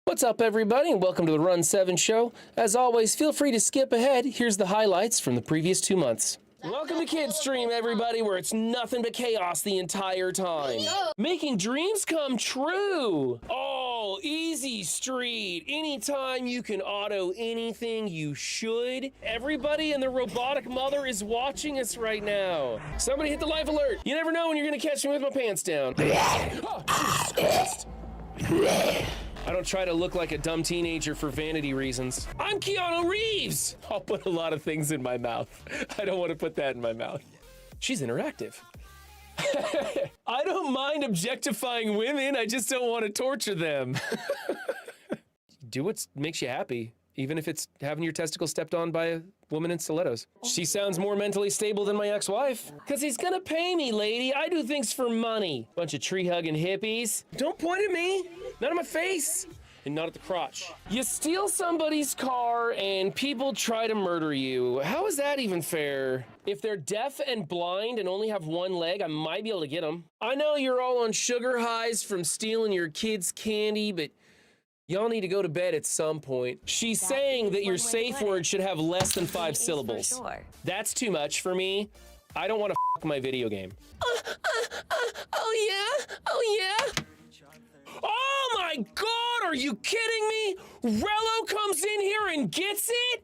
What's up, everybody, and welcome to the Run 7 show. As always, feel free to skip ahead. Here's the highlights from the previous 2 months. Welcome to Kids Stream, everybody, where it's nothing but chaos the entire time. Making dreams come true. Oh, easy street. Anytime you can auto anything, you should. Everybody and their robotic mother is watching us right now. Somebody hit the life alert. You never know when you're gonna catch me with my pants down. Oh, Jesus Christ. I don't try to look like a dumb teenager for vanity reasons. I'm Keanu Reeves! I'll put a lot of things in my mouth. I don't want to put that in my mouth. She's interactive. I don't mind objectifying women, I just don't want to torture them. Do what makes you happy, even if it's having your testicles stepped on by a woman in stilettos. She sounds more mentally stable than my ex-wife. Cause he's gonna pay me, lady. I do things for money. Bunch of tree-hugging hippies. Don't point at me, not at my face, and not at the crotch. You steal somebody's car and people try to murder you. How is that even fair? If they're deaf and blind and only have one leg, I might be able to get them. I know you're all on sugar highs from stealing your kids' candy, but y'all need to go to bed at some point. She's saying that your safe word should have less than 5 syllables. Sure. That's too much for me. I don't want to f my video game. Oh yeah? Oh yeah? Oh my God, are you kidding me? Rello comes in here and gets it?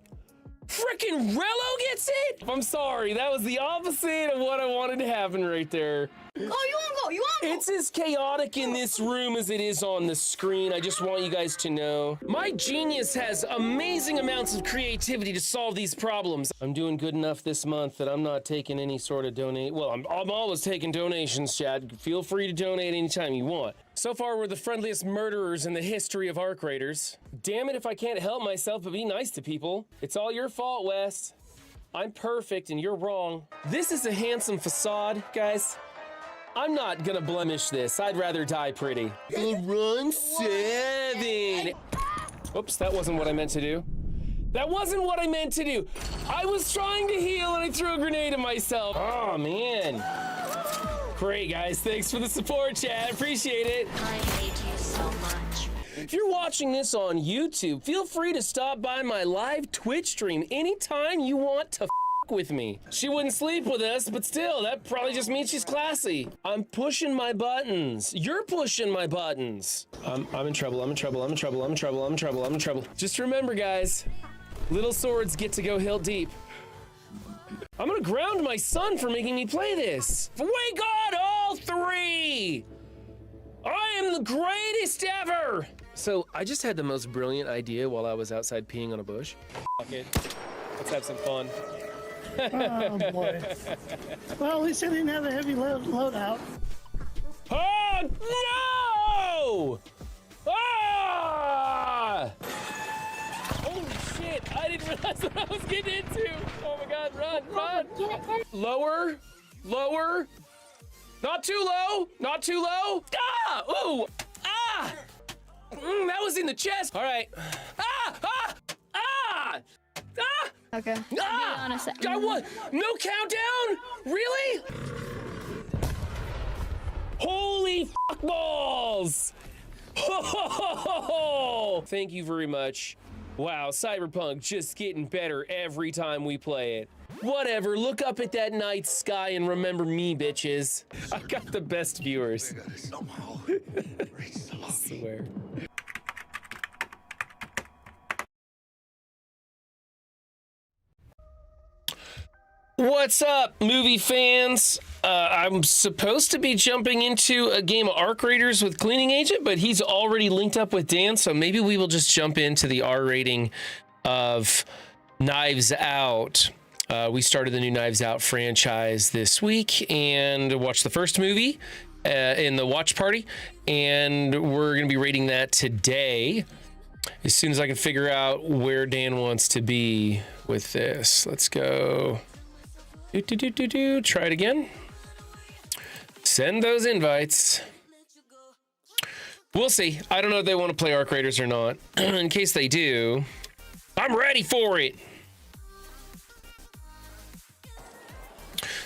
Frickin' Rello gets it? I'm sorry, that was the opposite of what I wanted to happen right there. Oh, you wanna go? You wanna go? It's as chaotic in this room as it is on the screen. I just want you guys to know. My genius has amazing amounts of creativity to solve these problems. I'm doing good enough this month that I'm not taking any sort of Well, I'm always taking donations, Chad. Feel free to donate anytime you want. So far, we're the friendliest murderers in the history of ARC Raiders. Damn it if I can't help myself but be nice to people. It's all your fault, Wes. I'm perfect and you're wrong. This is a handsome facade, guys. I'm not gonna blemish this. I'd rather die pretty. Run 7. Oops, that wasn't what I meant to do. That wasn't what I meant to do. I was trying to heal and I threw a grenade at myself. Oh, man. Great, guys. Thanks for the support, chat. Appreciate it. I hate you so much. If you're watching this on YouTube, feel free to stop by my live Twitch stream anytime you want to with me. She wouldn't sleep with us, but still, that probably just means she's classy. I'm pushing my buttons. You're pushing my buttons. I'm in trouble. I'm in trouble. I'm in trouble. I'm in trouble. I'm in trouble. I'm in trouble. Just remember, guys, little swords get to go hilt deep. I'm gonna ground my son for making me play this. We got all 3. I am the greatest ever. So I just had the most brilliant idea while I was outside peeing on a bush. Fuck it. Let's have some fun. Oh boy. Well, at least I didn't have a heavy load out. Oh no! Ah! Holy shit! I didn't realize what I was getting into. Oh my God! Run! Run! Lower! Lower! Not too low! Not too low! Ah! Ooh! Ah! That was in the chest. All right. Ah! Ah! Ah! Ah! Okay. Ah! Honest. I what? No countdown? Really? Holy fuck balls! Oh, thank you very much. Wow, Cyberpunk just getting better every time we play it. Whatever, look up at that night sky and remember me, bitches. I got the best viewers. I swear. What's up, movie fans? I'm supposed to be jumping into a game of ARC Raiders with Cleaning Agent, but he's already linked up with Dan, so maybe we will just jump into the R rating of Knives Out. We started the new Knives Out franchise this week and watched the first movie in the watch party, and we're going to be rating that today as soon as I can figure out where Dan wants to be with this. Let's go. Try it again. Send those invites. We'll see. I don't know if they want to play ARC Raiders or not. In case they do, I'm ready for it.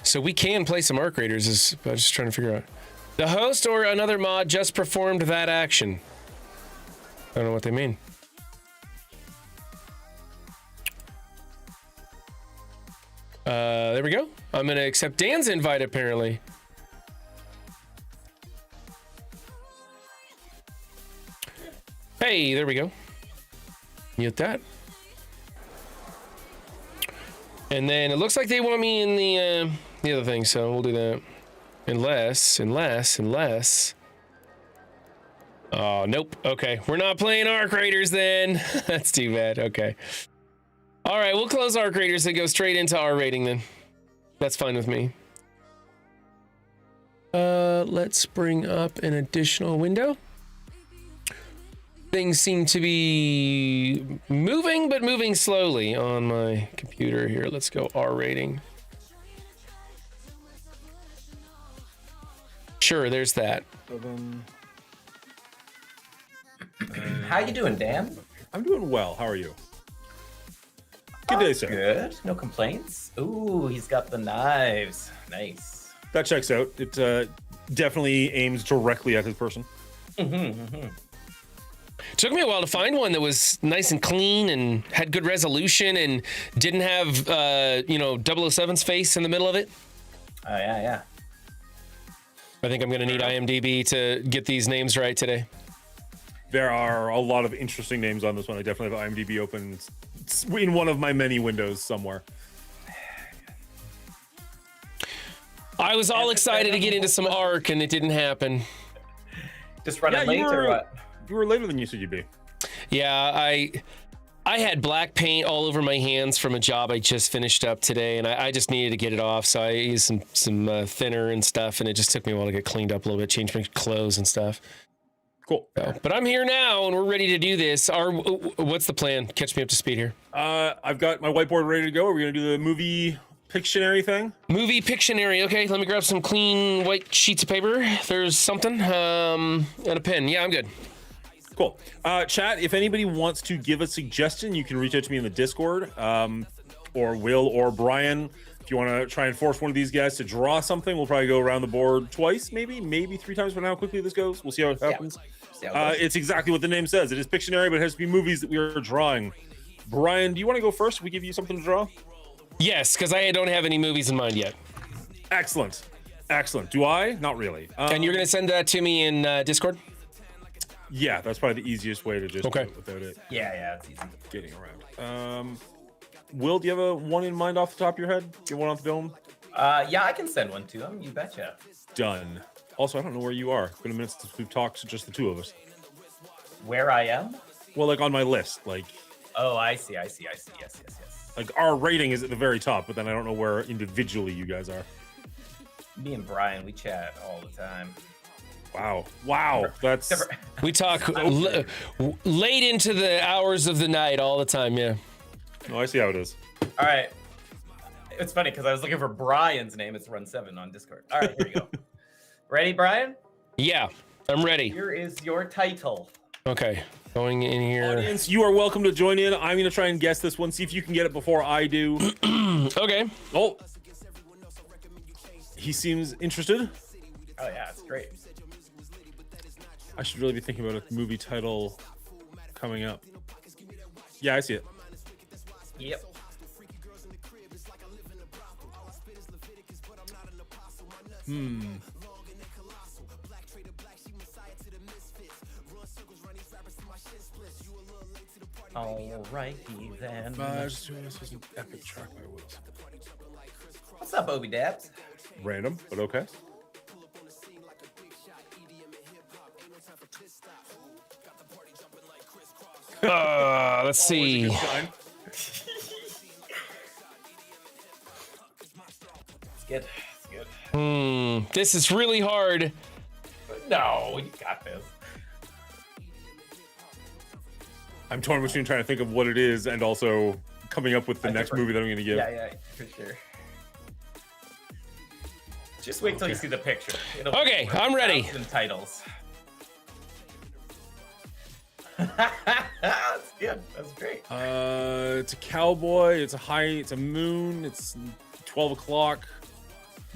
So we can play some ARC Raiders. I'm just trying to figure out. The host or another mod just performed that action. I don't know what they mean. There we go. I'm gonna accept Dan's invite apparently. Hey, there we go. Mute that. And then it looks like they want me in the other thing, so we'll do that. Unless. Oh, nope. Okay, we're not playing Arc Raiders then. That's too bad. Okay. All right, we'll close Arc Raiders and go straight into R rating then. That's fine with me. Let's bring up an additional window. Things seem to be moving, but moving slowly on my computer here. Let's go R rating. Sure, there's that. How you doing, Dan? I'm doing well. How are you? Good day, sir. Good. No complaints. Ooh, he's got the knives. Nice. That checks out. It definitely aims directly at his person. Took me a while to find one that was nice and clean and had good resolution and didn't have, 007's face in the middle of it. Oh, yeah. Oh, I think I'm going to need IMDb to get these names right today. There are a lot of interesting names on this one. I definitely have IMDb open. It's in one of my many windows somewhere. I was all excited to get into some Arc and it didn't happen. Just running late or what? You were later than you said you'd be. Yeah, I had black paint all over my hands from a job I just finished up today, and I just needed to get it off, so I used some thinner and stuff, and it just took me a while to get cleaned up a little bit, change my clothes and stuff. Cool. So, but I'm here now, and we're ready to do this. What's the plan? Catch me up to speed here. I've got my whiteboard ready to go. Are we going to do the movie Pictionary thing? Movie Pictionary. Okay, let me grab some clean white sheets of paper. There's something, and a pen. Yeah, I'm good. Cool. Chat, if anybody wants to give a suggestion, you can reach out to me in the Discord, or Will or Brian. If you want to try and force one of these guys to draw something, we'll probably go around the board twice, maybe 3 times, but how quickly this goes. We'll see how it happens. It's exactly what the name says. It is Pictionary, but it has to be movies that we are drawing. Brian, do you want to go first? We give you something to draw? Yes, because I don't have any movies in mind yet. Excellent. Do I? Not really. And you're going to send that to me in Discord? Yeah, that's probably the easiest way to just do Okay. it without it Yeah, it's easy. getting around. Will, do you have a one in mind off the top of your head? Get one off the dome? Yeah, I can send one to him. You betcha. Done. Also, I don't know where you are. It's been a minute since we've talked, just the two of us. Where I am? Well, like on my list, like Oh, I see. Yes. like our rating is at the very top, but then I don't know where individually you guys are. Me and Brian, we chat all the time. Wow, that's We talk late into the hours of the night all the time, yeah. I see how it is. All right. It's funny because I was looking for Brian's name. It's Run7 on Discord. All right, here we go. Ready, Brian? Yeah, I'm ready. Here is your title. Okay, going in here. Audience, you are welcome to join in. I'm gonna try and guess this one. See if you can get it before I do. Okay. Oh, he seems interested. Oh yeah, it's great. I should really be thinking about a movie title coming up. Yeah, I see it. Yep. Alrighty then. This is an epic track by Will. What's up, Obi Dabs? Random, but okay. Let's see. It's good. This is really hard. No, you got this. I'm torn between trying to think of what it is and also coming up with the next movie that I'm going to give. Yeah, for sure. Just wait till you see the picture. Okay, I'm ready. Titles. That's good. That's great. It's a cowboy. It's a moon. It's 12 o'clock.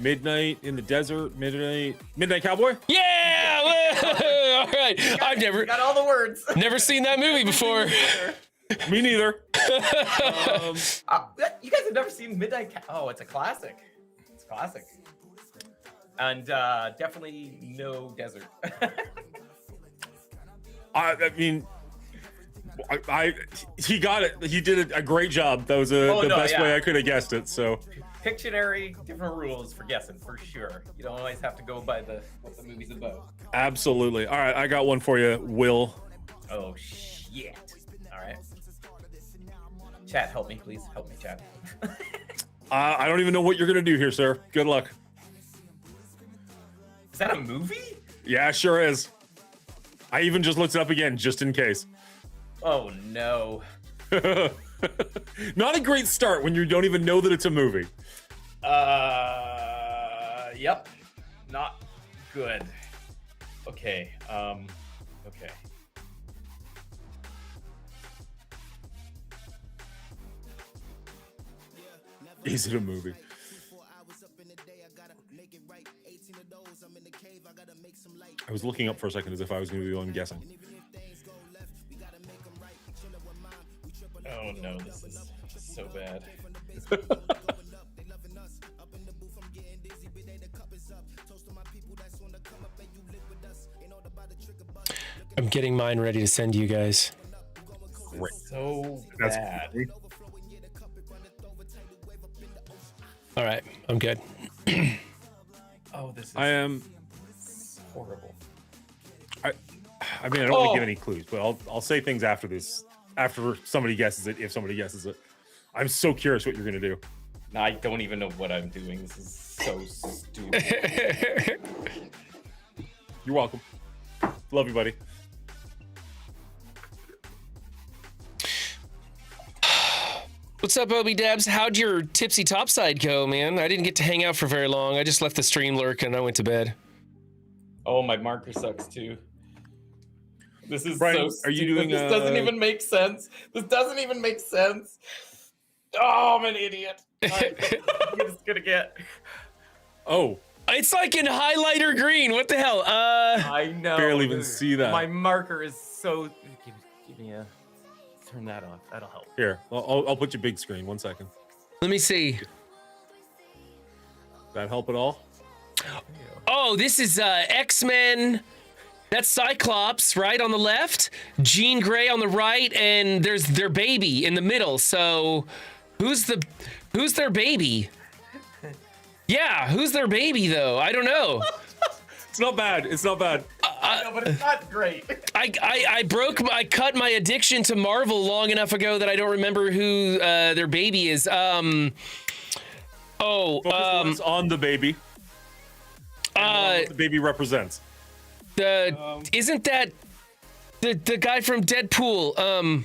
Midnight in the desert. Midnight cowboy. Yeah! All right. I've You got all the words. never seen that movie before. Me neither. You guys have never seen Midnight Oh, it's a classic. It's a classic. And definitely no desert. I mean, he got it. He did a great job. That was the best way I could have guessed it. So Pictionary, different rules for guessing, for sure. You don't always have to go by what the movie's about. absolutely. All right, I got one for you, Will. Oh, shit. All right. Chat, help me, please. Help me, chat. I don't even know what you're gonna do here, sir. Good luck. Is that a movie? Yeah, sure is. I even just looked it up again, just in case. Oh, no. Not a great start when you don't even know that it's a movie. Yep. Not good. Okay. Okay. Is it a movie? I was looking up for a second as if I was going to be the one guessing. Oh no, this is so bad. I'm getting mine ready to send you guys. Great. So That's bad. All right, I'm good. Oh, this is I am. horrible. I mean, I don't want to give any clues, but I'll say things after this. After somebody guesses it, if somebody guesses it. I'm so curious what you're going to do. I don't even know what I'm doing. This is so stupid. You're welcome. Love you, buddy. What's up, Obi Dabs? How'd your tipsy topside go, man? I didn't get to hang out for very long. I just left the stream lurk and I went to bed. Oh, my marker sucks too. This is Brian, so are you stupid. doing, This doesn't even make sense. This doesn't even make sense. Oh, I'm an idiot. I'm just gonna get. Oh, It's like in highlighter green. What the hell? I know. barely even dude. see that. My marker is so. Give me a. Turn that off. That'll help. Here, I'll put you big screen. 1 second. Let me see. That help at all? Oh, this is X-Men. That's Cyclops, right, on the left. Jean Grey on the right, and there's their baby in the middle. So, who's their baby? Yeah, who's their baby though? I don't know. It's not bad. It's not bad. No, but it's not great. I cut my addiction to Marvel long enough ago that I don't remember who their baby is. Focus less on the baby. And what the baby represents. Isn't that the guy from Deadpool?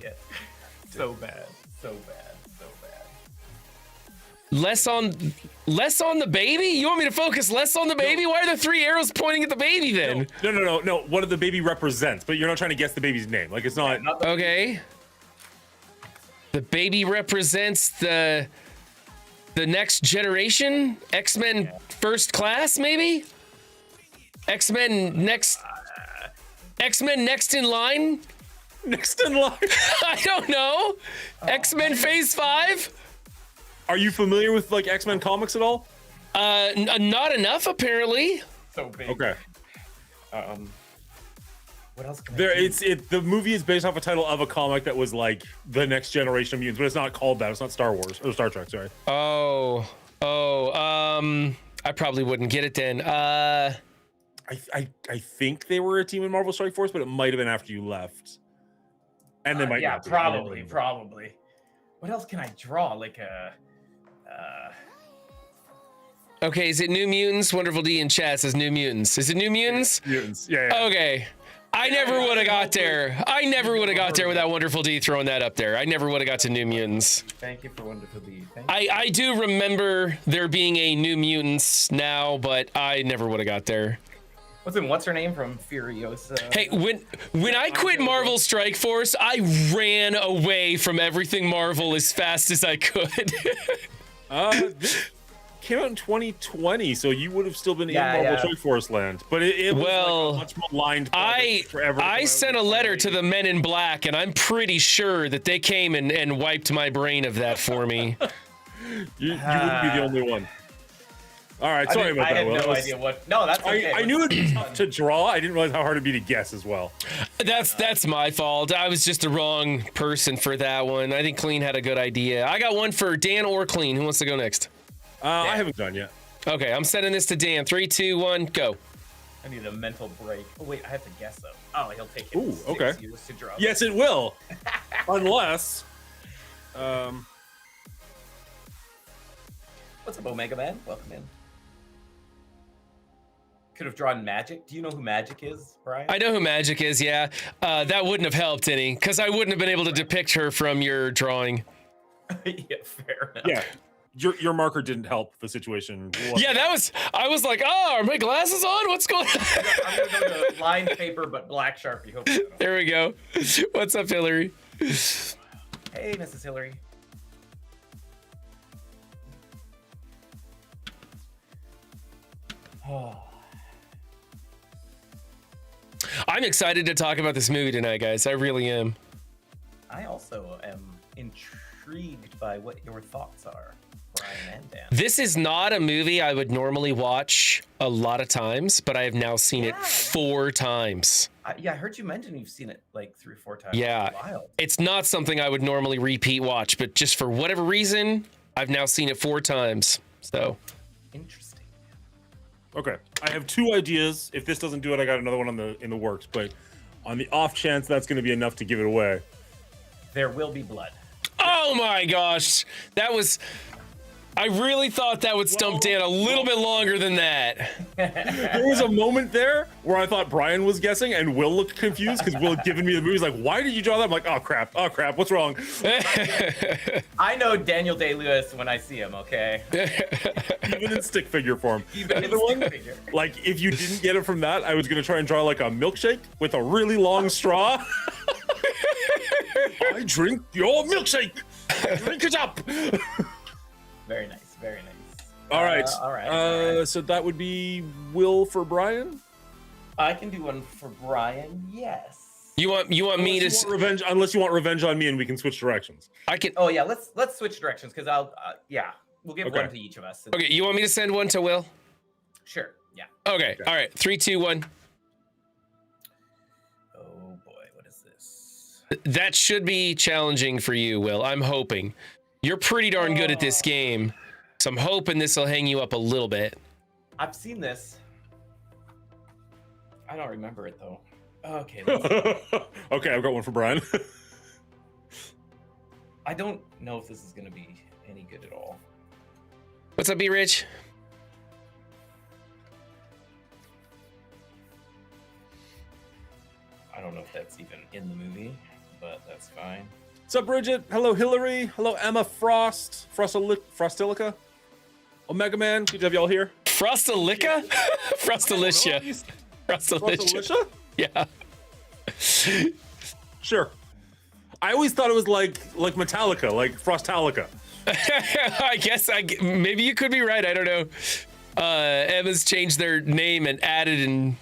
Yeah. So bad. So bad. So bad. Less on the baby? You want me to focus less on the baby? Why are there 3 arrows pointing at the baby then? No. What the baby represents, but you're not trying to guess the baby's name. Like it's not. Okay. The baby represents the next generation? X-Men First Class, maybe? X-Men next in line? Next in line. I don't know. X-Men Phase 5? Are you familiar with like X-Men comics at all? Not enough apparently. So big. Okay. What else can There, I do? the movie is based off a title of a comic that was like the next generation of mutants, but it's not called that. It's not Star Wars or Star Trek. Sorry. I probably wouldn't get it then. I think they were a team in Marvel Strike Force, but it might have been after you left. And they might. Yeah, not be. I don't probably. remember. Probably. What else can I draw? Like a. Okay, is it New Mutants? Wonderful D in chat says New Mutants. Is it New Mutants? Mutants. Yeah. Okay. I never would have got there. I never would have got there without Wonderful D throwing that up there. I never would have got to New Mutants. Thank you for Wonderful D. Thank you. I do remember there being a New Mutants now, but I never would have got there. What's her name from Furiosa? Hey, when I quit Marvel Strike Force, I ran away from everything Marvel as fast as I could. came out in 2020, so you would have still been Yeah, in Marvel yeah. Choice Force land. But it was Well, like a much maligned project forever. I sent a letter to the Men in Black, and I'm pretty sure that they came and wiped my brain of that for me. You wouldn't be the only one. All right, sorry about I that. had Will. no idea what. No, that's okay. I knew it'd be tough to draw. I didn't realize how hard it'd be to guess as well. That's my fault. I was just the wrong person for that one. I think Clean had a good idea. I got one for Dan or Clean. Who wants to go next? I haven't done yet. Okay, I'm sending this to Dan. 3, 2, 1, go. I need a mental break. Oh wait, I have to guess though. Oh, he'll take it. Ooh, 6 okay. years to draw. Yes, it will. Unless. What's up, Omega Man? Welcome in. Could have drawn Magic. Do you know who Magic is, Brian? I know who Magic is, yeah. That wouldn't have helped any, because I wouldn't have been able to depict her from your drawing. Yeah, fair enough. Yeah. Your marker didn't help the situation. Yeah, I was like, oh, are my glasses on? What's going on? I'm gonna go to lined paper but black Sharpie. Hope you There we go. What's up, Hillary? Hey, Mrs. Hillary. Oh. I'm excited to talk about this movie tonight, guys. I really am. I also am intrigued by what your thoughts are, Brian and Dan. This is not a movie I would normally watch a lot of times, but I have now seen it 4 times. Yeah, I heard you mention you've seen it like 3 or 4 times. Yeah. That's wild. It's not something I would normally repeat watch, but just for whatever reason, I've now seen it 4 times. So, Interesting. Okay, I have 2 ideas. If this doesn't do it, I got another one in the works. But on the off chance that's going to be enough to give it away, There will be blood. oh my gosh, I really thought that would stump Dan a little bit longer than that. there was a moment there where I thought Brian was guessing, and Will looked confused because Will had given me the movie. He's like, "Why did you draw that?" I'm like, "Oh crap! Oh crap! What's wrong?" I know Daniel Day-Lewis when I see him, okay? Even in stick figure form. Even in Another one, stick figure. like if you didn't get it from that, I was gonna try and draw like a milkshake with a really long straw. I drink your milkshake. Drink it up. Very nice, very nice. All right. All right. So that would be Will for Brian. I can do one for Brian, yes. You want me Unless to? you want revenge, unless you want revenge on me, and we can switch directions. I can. Oh yeah, let's switch directions because I'll we'll give Okay. one to each of us. Okay, you want me to send one to Will? Sure. Yeah. Okay. All right. 3, 2, 1. Oh boy, what is this? That should be challenging for you, Will. I'm hoping. You're pretty darn good at this game, so I'm hoping this will hang you up a little bit. I've seen this. I don't remember it though. Okay. Okay, I've got one for Brian. I don't know if this is gonna be any good at all. What's up, B Rich? I don't know if that's even in the movie, but that's fine. What's up, Bridget? Hello, Hillary. Hello, Emma Frost. Frostilica. Omega Man. Good to have y'all here. Frostalica? Frostalicia. Frostalicia. Frostilica? Yeah. Sure. I always thought it was like Metallica, like Frostalica. I guess maybe you could be right. I don't know. Emma's changed their name and added and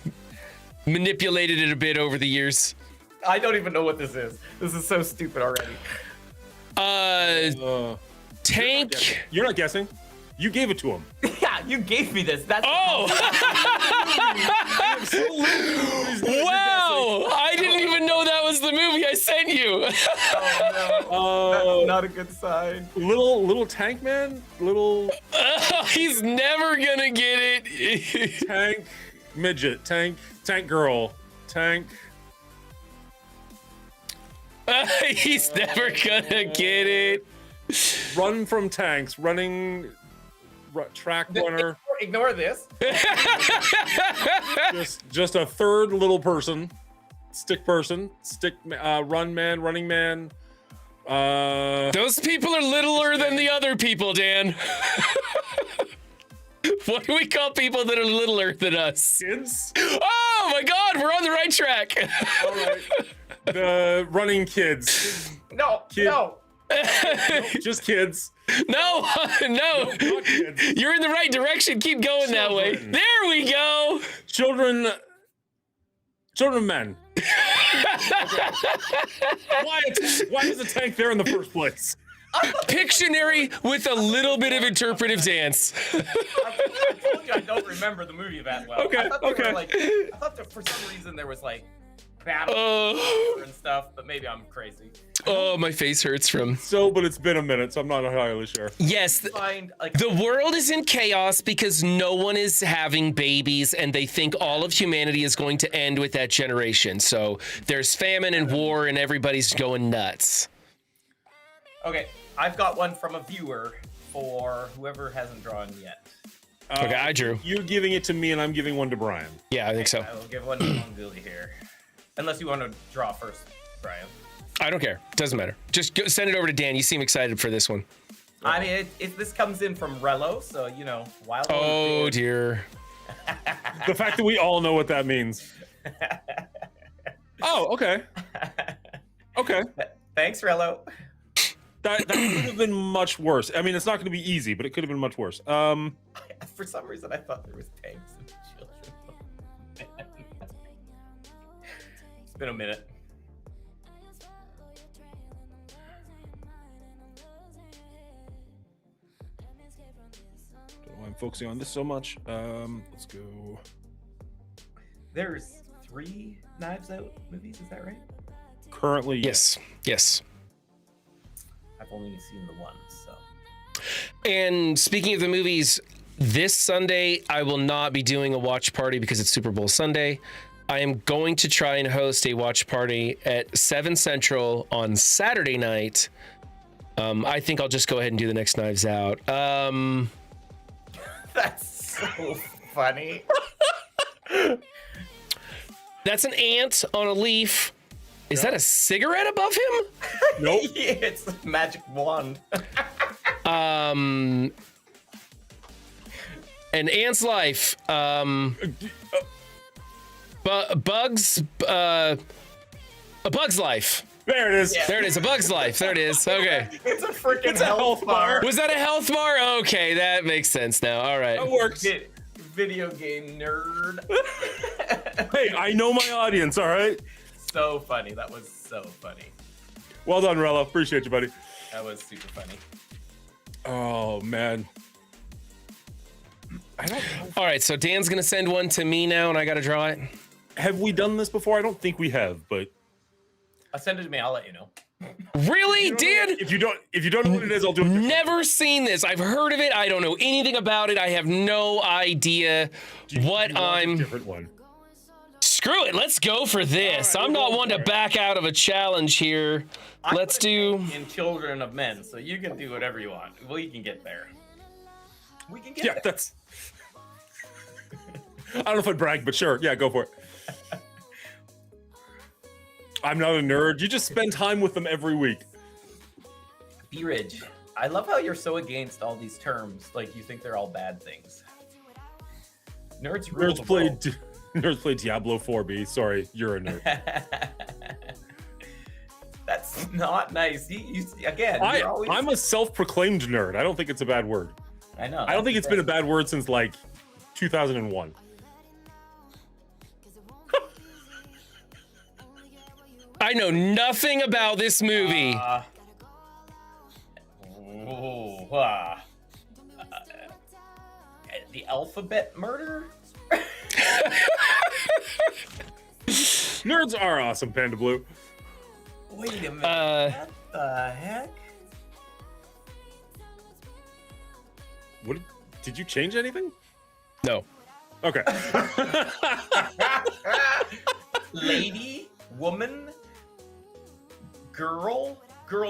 manipulated it a bit over the years. I don't even know what this is. This is so stupid already. Tank. You're not guessing. You gave it to him. Yeah, you gave me this. That's Oh! Wow! I didn't even know that was the movie I sent you. That's not a good sign. Little tank man, little He's never gonna get it. tank midget, tank girl, tank. He's never gonna get it. Run from tanks, running track runner. Ignore this. just a third little person, stick running man. Those people are littler than the other people, Dan. What do we call people that are littler than us? Kids. Oh my God, we're on the right track. All right. The running kids. No, Kid. no. Just kids. No, no. Not kids. You're in the right direction. Keep going that way. Children. There we go. Children of men. Why is a tank there in the first place? Pictionary with a little bit of interpretive dance. I told you I don't remember the movie that well. Okay, I thought they okay. were, like, I thought that for some reason there was like battle and stuff, but maybe I'm crazy. Oh, my face hurts from. So, but it's been a minute, so I'm not entirely sure. Yes. Find like The world is in chaos because no one is having babies and they think all of humanity is going to end with that generation. So there's famine and war and everybody's going nuts. okay. I've got one from a viewer for whoever hasn't drawn yet. Okay, I drew. You're giving it to me, and I'm giving one to Brian. Yeah, I think so. I will give one to Billy here, unless you want to draw first, Brian. I don't care. Doesn't matter. Just go, send it over to Dan. You seem excited for this one. I mean, this comes in from Rello, so you know, wild. Oh, dear. The fact that we all know what that means. Oh, okay. Okay. Thanks, Rello. That could have been much worse. I mean, it's not going to be easy, but it could have been much worse. For some reason, I thought there was tanks and children. It's been a minute. Don't know why I'm focusing on this so much. Let's go. There's 3 Knives Out movies, is that right? Currently, Yes. Yes. I've only seen the one, so. And speaking of the movies, this Sunday, I will not be doing a watch party because it's Super Bowl Sunday. I am going to try and host a watch party at 7 Central on Saturday night. I think I'll just go ahead and do the next Knives Out. That's so funny. That's an ant on a leaf. Is that a cigarette above him? Nope. Yeah, it's a magic wand. An ant's life. Bugs. A bug's life. There it is. Yeah. There it is. A bug's life. There it is. Okay. It's a freaking It's a health bar. Was that a health bar? Okay, that makes sense now. All right. That works. Video game nerd. Hey, I know my audience, all right? So funny. That was so funny. Well done, Rella. Appreciate you, buddy. That was super funny. Oh, man. I don't know. All right. So Dan's gonna send one to me now, and I gotta draw it. Have we done this before? I don't think we have, but Send it to me. I'll let you know. Really, Dan? if you don't know what it is, I'll do it. Never seen this. I've heard of it. I don't know anything about it. I have no idea what You want a I'm. different one. Screw it. Let's go for this. All right, I'm we'll not go one for to it. back out of a challenge here. Let's do. In Children of Men, so you can do whatever you want. We can get there. We can get Yeah, there. that's. I don't know if I'd brag, but sure. Yeah, go for it. I'm not a nerd. You just spend time with them every week. B-Ridge. I love how you're so against all these terms. Like, you think they're all bad things. Nerds rule the world. Nerds play Diablo 4B. Sorry, you're a nerd. That's not nice. Again, you're always... I'm a self-proclaimed nerd. I don't think it's a bad word. I know. I don't think it's been a bad word since like 2001. I know nothing about this movie. The alphabet murder? Nerds are awesome, Panda Blue. Wait a minute. What the heck? What? Did you change anything? No. Okay. Lady, woman, girl,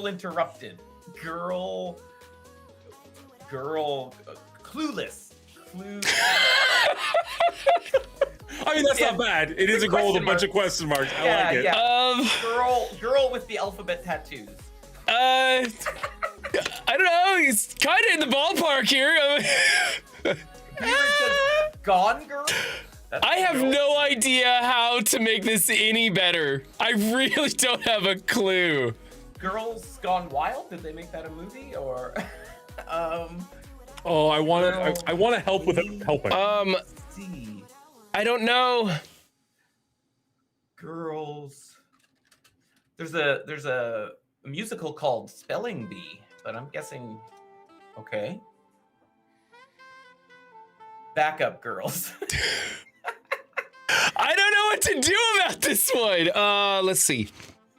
interrupted, girl, clueless. I mean, that's Yeah. not bad. It is a girl with a Question bunch mark. of question marks. I Yeah, like it. yeah. Girl with the alphabet tattoos. I don't know. He's kind of in the ballpark here. Here it says Gone Girl. That's I have girl. no idea how to make this any better. I really don't have a clue. Girls Gone Wild? Did they make that a movie or? Oh, I want to help with it helping. See, I don't know. girls. There's a musical called Spelling Bee, but I'm guessing. Okay. Backup Girls. I don't know what to do about this one. Let's see.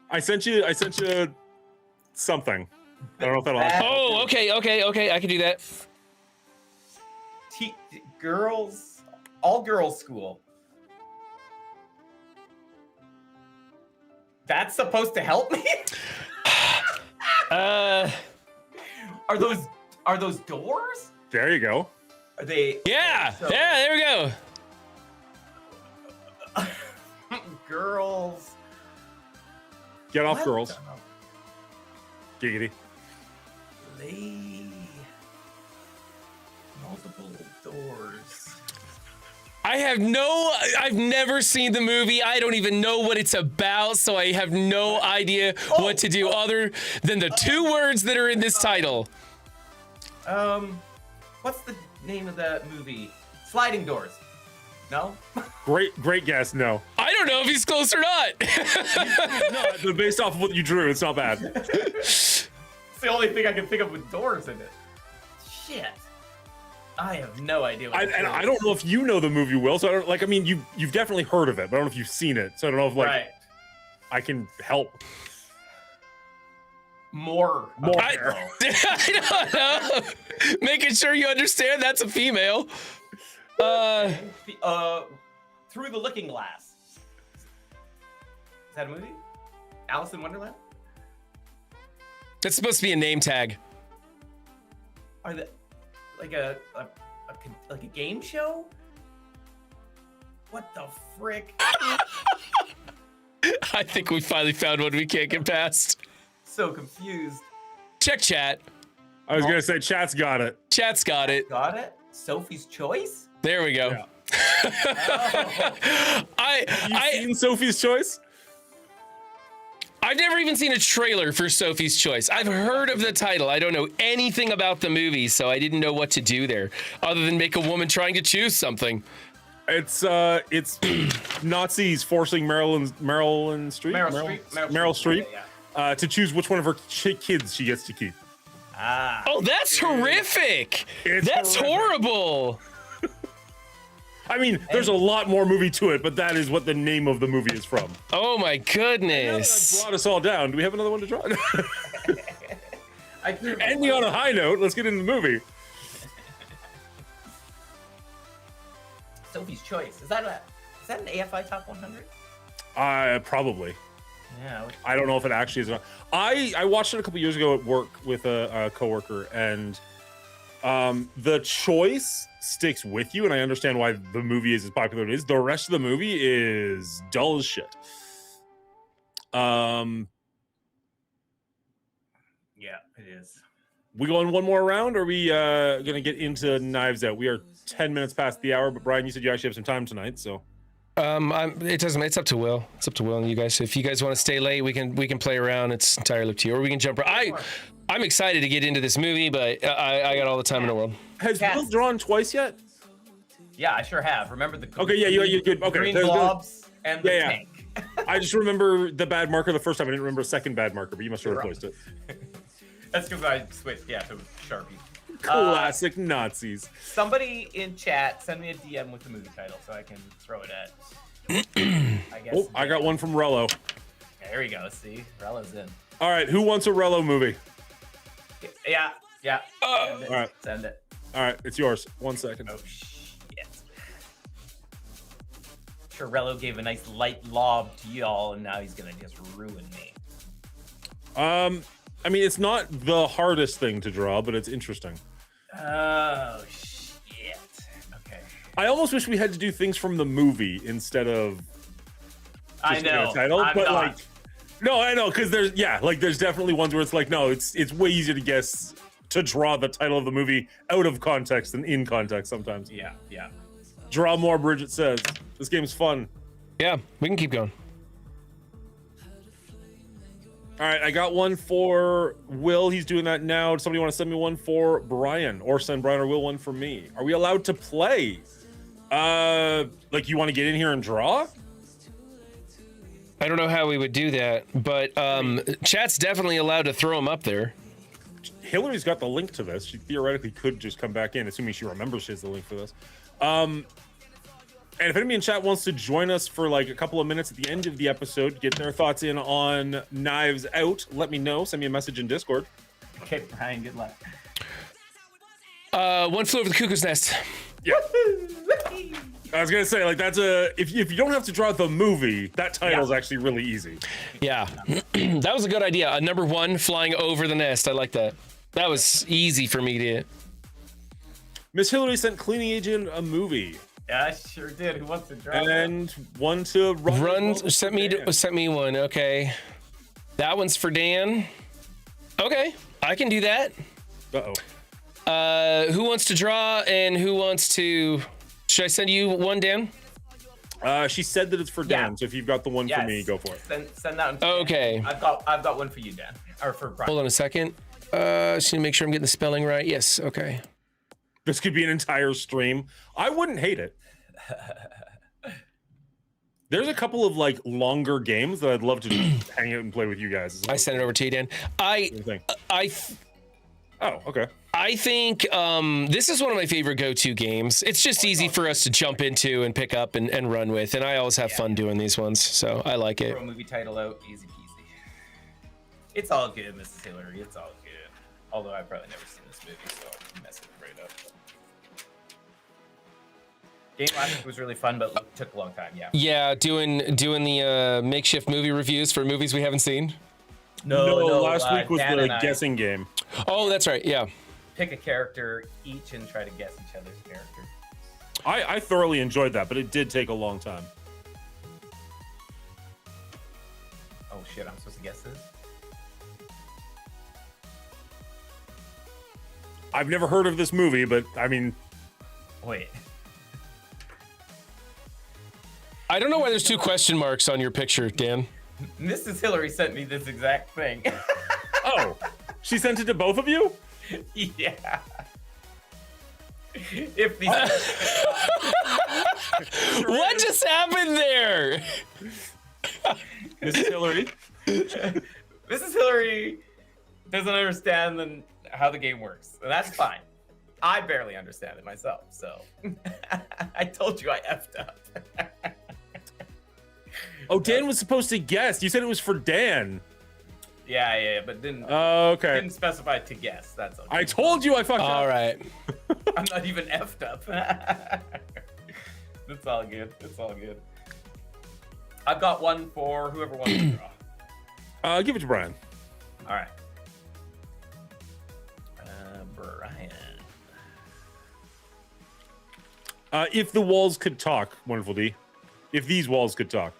I sent you something. I don't know if that'll help. Oh, okay. I can do that. Girls, all girls school. That's supposed to help me? Uh, Are those doors? There you go. Are they? yeah, So- yeah. There we go. Girls. Get off, What girls. the- Giggity. Lay. Multiple doors. I've never seen the movie. I don't even know what it's about, so I have no idea what to do other than the two words that are in this title. What's the name of that movie? Sliding Doors. No? Great guess. No. I don't know if he's close or not. No, but based off of what you drew, it's not bad. It's the only thing I can think of with doors in it. Shit. I have no idea. What And I don't know if you know the movie, Will. So I don't like. I mean, you've definitely heard of it, but I don't know if you've seen it. So I don't know if like Right. I can help. More. I don't know. Making sure you understand that's a female. Through the Looking Glass. Is that a movie? Alice in Wonderland? That's supposed to be a name tag. Are they like a game show? What the frick? I think we finally found one we can't get past. So confused. Check chat. I was gonna say, chat's got it. Chat's got it. Got it? Sophie's Choice? There we go. Yeah. I Seen Sophie's Choice? I've never even seen a trailer for Sophie's Choice. I've heard of the title. I don't know anything about the movie, so I didn't know what to do there, other than make a woman trying to choose something. It's Nazis forcing Meryl Streep Yeah. to choose which one of her kids she gets to keep. Ah. Oh, that's horrific. It's That's horrific. horrible. I mean, there's a lot more movie to it, but that is what the name of the movie is from. Oh my That goodness. brought us all down. Do we have another one to draw? I threw my Ending on a high note, let's get into the movie. Sophie's Choice. Is that an AFI Top 100? Probably. Yeah. I don't know if it actually is. I watched it a couple years ago at work with a coworker, and the choice sticks with you, and I understand why the movie is as popular as it is. The rest of the movie is dull as shit. Yeah, it is. We going one more round, or are we gonna get into Knives Out? We are 10 minutes past the hour, but Brian, you said you actually have some time tonight, so It doesn't. It's up to Will. It's up to Will and you guys. If you guys want to stay late, we can play around. It's entirely up to you, or we can jump. I'm excited to get into this movie, but I got all the time in the world. has Cats. Will drawn twice yet? Yeah, I sure have. Remember the Okay, yeah, you good. Okay, green there's good. globs and the Yeah. tank. I just remember the bad marker the first time. I didn't remember a second bad marker, but you must have replaced it. That's because I switched, to Sharpie. Classic Nazis. Somebody in chat send me a DM with the movie title so I can throw it at. I guess. Oh, I got one from Rello. There we go. See, Rella's in. All right, who wants a Rello movie? Yeah. Send it. All right. Send it. All right, it's yours. 1 second. Oh shit. Sure, Rello gave a nice light lob to y'all, and now he's gonna just ruin me. I mean, it's not the hardest thing to draw, but it's interesting. Oh shit. Okay. I almost wish we had to do things from the movie instead of I just getting know. a title, I'm but not. like, no, I know, because there's there's definitely ones where it's like, no, it's way easier to guess to draw the title of the movie out of context than in context sometimes. Yeah. Draw more, Bridget says. This game's fun. Yeah, we can keep going. All right, I got one for Will. He's doing that now. Does somebody want to send me one for Brian, or send Brian or Will one for me? Are we allowed to play? Like you want to get in here and draw? I don't know how we would do that, but chat's definitely allowed to throw them up there. Hillary's got the link to this. She theoretically could just come back in, assuming she remembers she has the link for this. And if anybody in chat wants to join us for like a couple of minutes at the end of the episode, get their thoughts in on Knives Out, let me know. Send me a message in Discord. Okay, Brian, good luck. One Flew Over the Cuckoo's Nest. Yeah. I was gonna say, like, that's a if you don't have to draw the movie, that title's actually really easy. Yeah, that was a good idea. Number 1, Flying Over the Nest. I like that. That was easy for me to. Miss Hillary sent Cleaning Agent a movie. Yeah, I sure did. Who wants to draw? And one to run. Sent me one. Okay, that one's for Dan. Okay, I can do that. Who wants to draw and who wants to? Should I send you one, Dan? She said that it's for Dan. So if you've got the one for me, go for it. Send that one. Okay. Dan. I've got one for you, Dan, or for Brian. Hold on a second. Just need to make sure I'm getting the spelling right. Yes. Okay. This could be an entire stream. I wouldn't hate it. There's a couple of like longer games that I'd love to just hang out and play with you guys. I sent it over to you, Dan. Oh, okay. I think this is one of my favorite go-to games. It's just easy for us to jump into and pick up and run with, and I always have fun doing these ones, so I like it. Throw a movie title out, easy peasy. It's all good, Mrs. Hillary. It's all good. Although I've probably never seen this movie, so I'm messing it right up. Game last week was really fun, but took a long time. Yeah. Yeah, doing the makeshift movie reviews for movies we haven't seen. No, last week was Dan the guessing game. Oh, that's right. Yeah. Pick a character each and try to guess each other's character. I thoroughly enjoyed that, but it did take a long time. Oh shit, I'm supposed to guess this? I've never heard of this movie, but I mean... Wait. I don't know why there's 2 question marks on your picture, Dan. Mrs. Hillary sent me this exact thing. Oh, she sent it to both of you? Yeah. If these What just happened there? Mrs. Hillary? Mrs. Hillary doesn't understand how the game works, and that's fine. I barely understand it myself, so I told you I effed up. Oh, Dan was supposed to guess. You said it was for Dan. Yeah, but didn't didn't specify to guess. That's okay. I told you I fucked up. All right. I'm not even effed up. It's all good. It's all good. I've got one for whoever wants to draw. Give it to Brian. All right. Brian. If the walls could talk, wonderful D. If these walls could talk.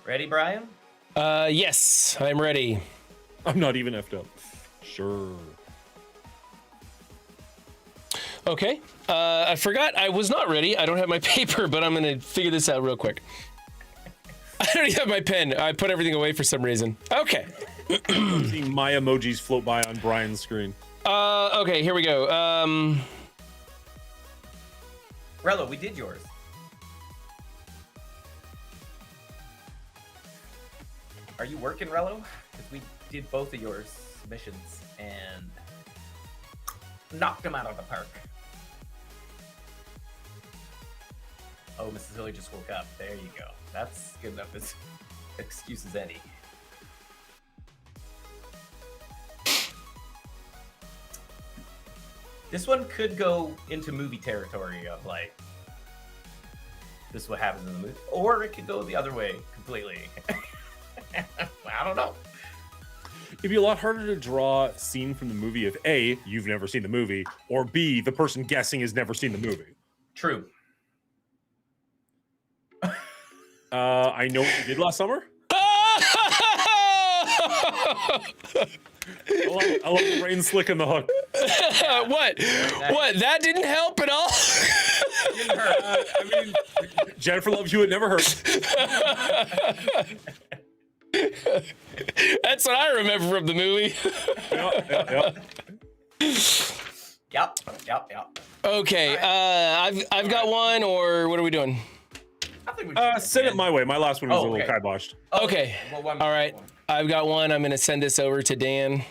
Ready, Brian? Yes, I'm ready. I'm not even effed up. Sure. Okay. I forgot I was not ready. I don't have my paper, but I'm going to figure this out real quick. I don't even have my pen. I put everything away for some reason. Okay. I'm seeing my emojis float by on Brian's screen. Okay, here we go. Rello, we did yours. Are you working, Rello? Because we did both of your submissions and knocked them out of the park. Oh, Mrs. Hillary just woke up. There you go. That's good enough as excuse as any. This one could go into movie territory of like, this is what happens in the movie. Or it could go the other way completely. I don't know. It'd be a lot harder to draw a scene from the movie if A, you've never seen the movie, or B, the person guessing has never seen the movie. True. I know what you did last summer. I love the brain slick in the hook. What? What? That didn't help at all? Didn't hurt. I mean, Jennifer loves you. It never hurts. That's what I remember from the movie. Yep. Yep. Okay, I've got one, or what are we doing? I think we should Send it my way. My last one was Oh, a little okay. kiboshed. Okay. Well, one- All right. one. I've got one. I'm going to send this over to Dan.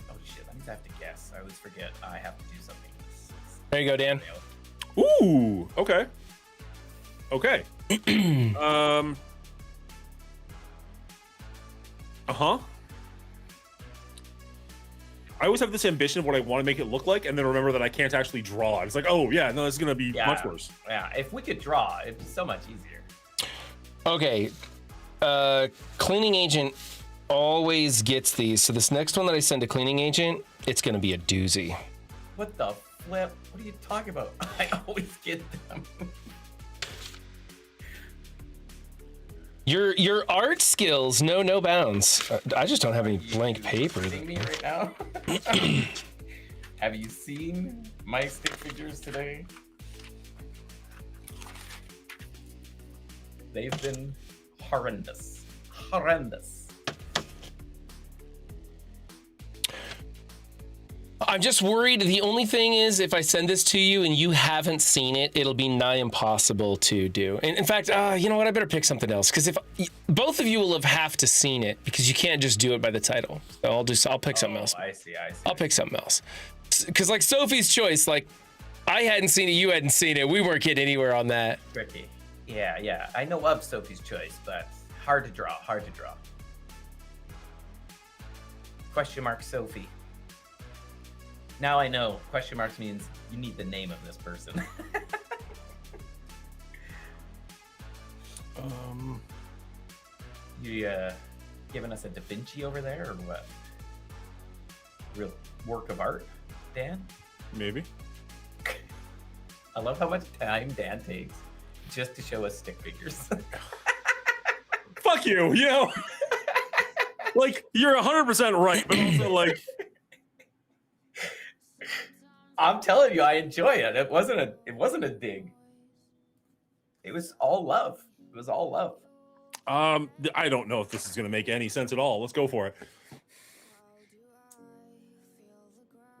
Oh shit! I have to guess. I always forget. I have to do something. There you go, Dan. Ooh. Okay. Okay. I always have this ambition of what I want to make it look like, and then remember that I can't actually draw it. It's like, oh yeah, no, this is gonna be much worse. Yeah. If we could draw, it'd be so much easier. Okay. Cleaning agent always gets these. So this next one that I send to cleaning agent, it's going to be a doozy. What the flip? What are you talking about? I always get them. Your art skills know no bounds. I just don't have any blank paper. Kidding me right now? Have you seen my stick figures today? They've been horrendous. Horrendous. I'm just worried. The only thing is, if I send this to you and you haven't seen it, it'll be nigh impossible to do. And in fact, you know what? I better pick something else, because if both of you will have to seen it, because you can't just do it by the title. So I'll pick something else. I see. I'll pick something else. Because like Sophie's Choice, like I hadn't seen it, you hadn't seen it. We weren't getting anywhere on that. Tricky. Yeah. I know of Sophie's Choice, but hard to draw. Question mark Sophie. Now I know. Question marks means you need the name of this person. You giving us a Da Vinci over there, or what? Real work of art, Dan? Maybe. I love how much time Dan takes just to show us stick figures. Fuck you. You know, like you're 100% right, but also like. I'm telling you, I enjoy it. It wasn't a dig. It was all love. I don't know if this is going to make any sense at all. Let's go for it.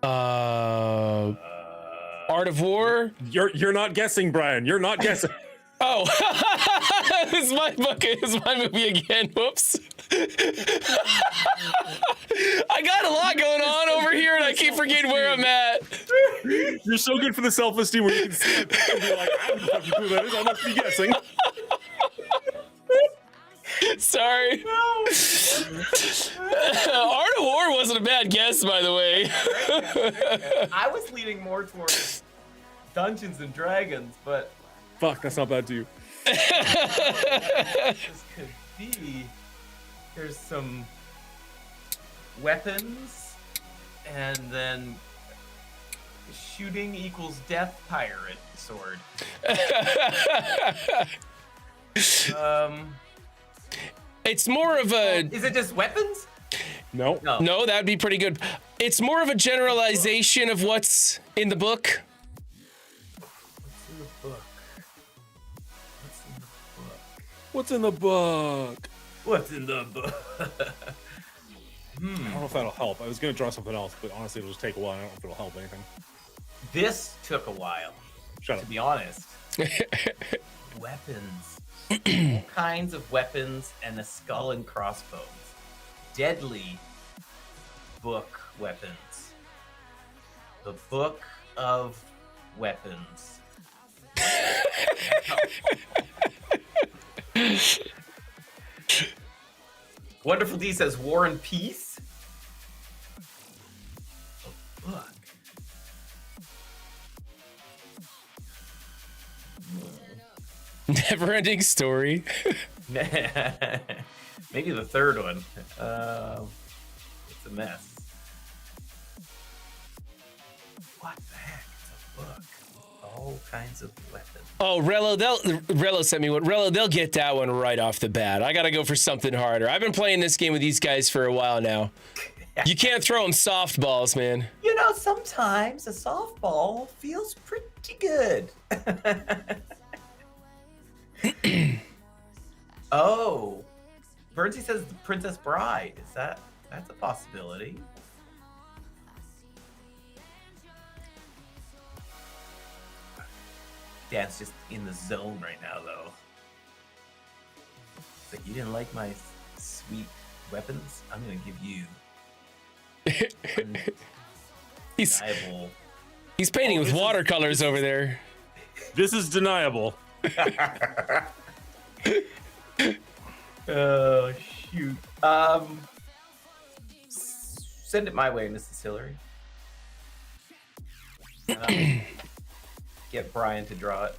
Art of War. You're not guessing, Brian. You're not guessing. Oh, it's my book. It's my movie again. Whoops. I got a lot going on over here, and I keep forgetting where I'm at. You're so good for the self-esteem where you can see it and be like, I don't know who that is. I must be guessing. Sorry. Art of War wasn't a bad guess, by the way. I was leaning more towards Dungeons and Dragons, but Fuck, that's not bad to you. this could be. There's some weapons, and then shooting equals death pirate sword. It's more of a Is it just weapons? No. no. That'd be pretty good. It's more of a generalization of what's in the book. What's in the book? What's in the book? I don't know if that'll help. I was going to draw something else, but honestly, it'll just take a while. I don't know if it'll help anything. This took a while, Shut to up. be honest. Weapons. All kinds of weapons and a skull and crossbones. Deadly book weapons. The Book of Weapons. Wonderful D says War and Peace. A book. Never-ending story. Maybe the third one. It's a mess. What the heck? It's a book. All kinds of weapons. Oh, Rello sent me one. Rello, they'll get that one right off the bat. I gotta go for something harder. I've been playing this game with these guys for a while now. You can't throw them softballs, man. You know, sometimes a softball feels pretty good. Oh, Bernsey says the Princess Bride. That's a possibility? Dan's just in the zone right now, though. It's like, you didn't like my sweet weapons? I'm gonna give you He's undeniable. he's painting with watercolors over there. This is deniable. Oh shoot. Send it my way, Mrs. Hillary. And I'll get Brian to draw it.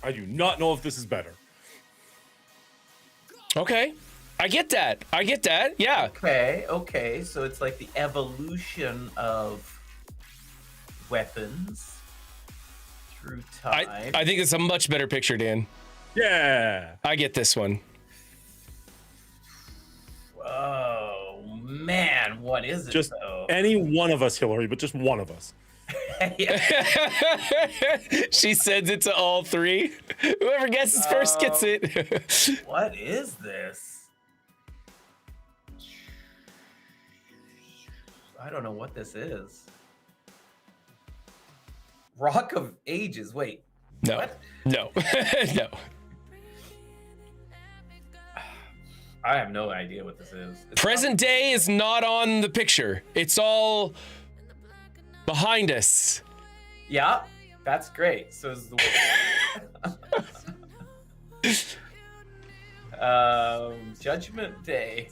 I do not know if this is better. Okay. I get that. Yeah. Okay. So it's like the evolution of weapons through time. I think it's a much better picture, Dan. Yeah. I get this one. Oh man, what is it? Just though? any one of us, Hillary, but just one of us. She sends it to all three. Whoever guesses first gets it. What is this? I don't know what this is. Rock of Ages. Wait. No. What? No. No. I have no idea what this is. It's Present day is not on the picture. It's all behind us. Yeah, that's great. So is the Judgment Day.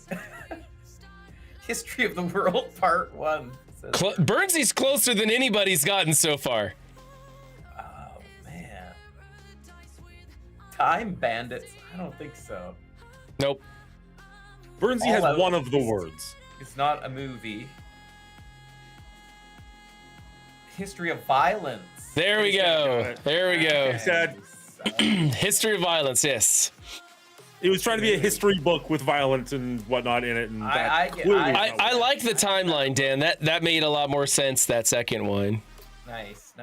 History of the World Part 1. says- Burnsy's closer than anybody's gotten so far. Oh man. Time Bandits? I don't think so. Nope. Bernsey All has Out one of the East. words. It's not a movie. History of Violence. There we go. There we go. Said History of violence, yes. it was trying to be a history book with violence and whatnot in it, and I I like the timeline, Dan. That made a lot more sense, that second one. Nice.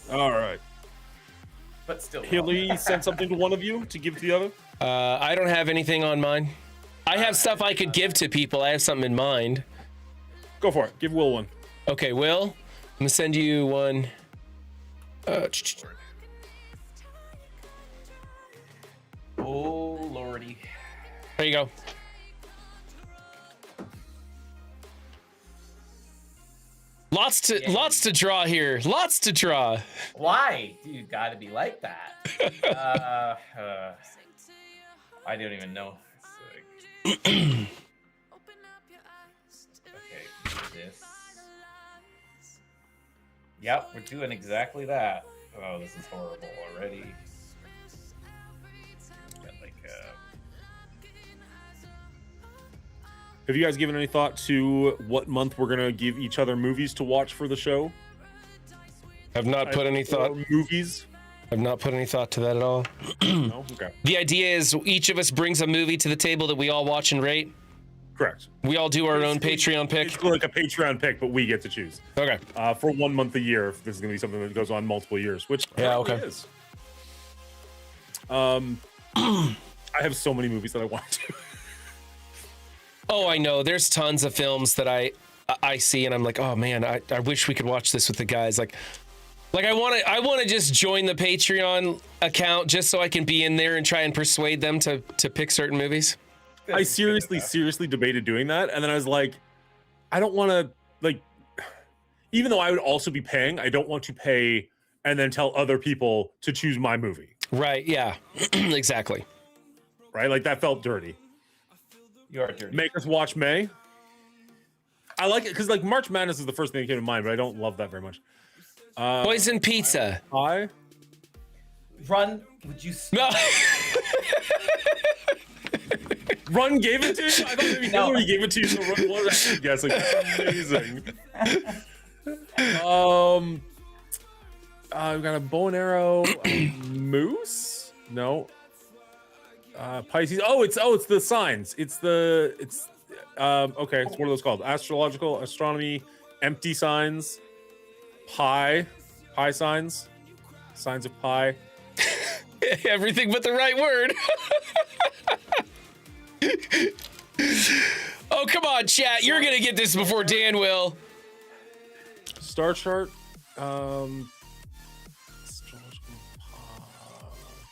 All right. But still. wrong. Hilly sent something to one of you to give to the other. I don't have anything on mine. I have stuff I could give to people. I have something in mind. Go for it. Give Will one. Okay, Will, I'm gonna send you one. Oh lordy. There you go. Lots to draw here. Lots to draw. Why? You gotta be like that. I don't even know. It's like- Okay, this. Yep, we're doing exactly that. Oh, this is horrible already. Got like, Have you guys given any thought to what month we're gonna give each other movies to watch for the show? I've not put any thought. Or movies? I've not put any thought to that at all. No. Okay. The idea is each of us brings a movie to the table that we all watch and rate. Correct. We all do our own Patreon pick. It's like a Patreon pick, but we get to choose Okay. for 1 month a year. If this is gonna be something that goes on multiple years, which Yeah, apparently okay. is. I have so many movies that I want to. Oh, I know. There's tons of films that I see and I'm like, oh man, I wish we could watch this with the guys. Like I want to just join the Patreon account just so I can be in there and try and persuade them to pick certain movies. I seriously debated doing that, and then I was like, I don't want to, like, even though I would also be paying, I don't want to pay and then tell other people to choose my movie. Right? Yeah. Exactly. Right? Like that felt dirty. you are dirty. Make us watch May. I like it because like March Madness is the first thing that came to mind, but I don't love that very much. Poison Pizza. Pie. Run. Would you? No. Run gave it to you. I thought maybe No. Hillary gave it to you. So Run was actually guessing. That's amazing. We've got a bow and arrow, a moose. No. Pisces. Oh, it's the signs. It's okay. It's what are those called? Astrological, astronomy, empty signs, pi signs, signs of pi. Everything but the right word. Oh, come on, chat. You're going to get this before Dan will. Star chart.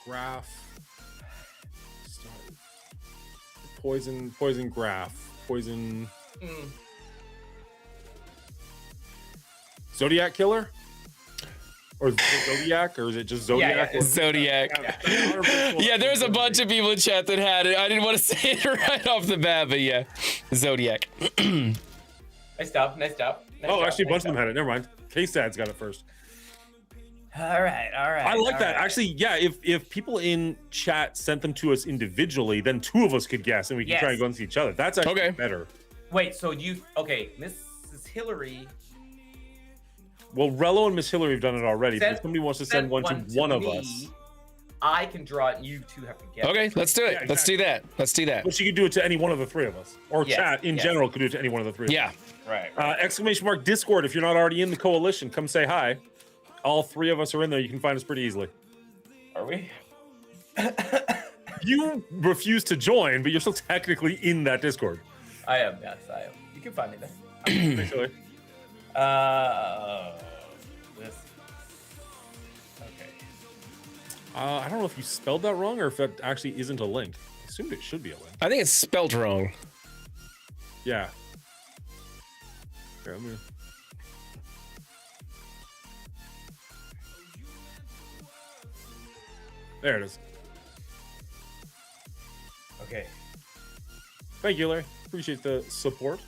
Graph. Poison graph. Poison. Zodiac killer? Or Zodiac? Or is it just Zodiac? Yeah. Zodiac. Yeah, there's a bunch of people in chat that had it. I didn't want to say it right off the bat, but yeah. Zodiac. Nice job. Oh, actually, a bunch of them had it. Never mind. K-Sad's got it first. All right. I like that. Actually, yeah, if people in chat sent them to us individually, then two of us could guess and we can try and go against each other. That's actually better. Wait, so Mrs. Hillary. Well, Rello and Miss Hillary have done it already. But if somebody wants to send one to one of me, us, I can draw it. You two have to guess. Okay, let's do it. Yeah, Let's do that. Let's do that. but you could do it to any one of the three of us, or chat in general could do it to any one of the three. Of Yeah. us. Right. Exclamation mark Discord. If you're not already in the coalition, come say hi. All three of us are in there. You can find us pretty easily. Are we? You refuse to join, but you're still technically in that Discord. I am. Yes, I am. You can find me there. Basically. This. Okay. I don't know if you spelled that wrong or if that actually isn't a link. I assumed it should be a link. I think it's spelled wrong. Yeah. Here, let me... There it is. Okay. Thank you, Larry. Appreciate the support.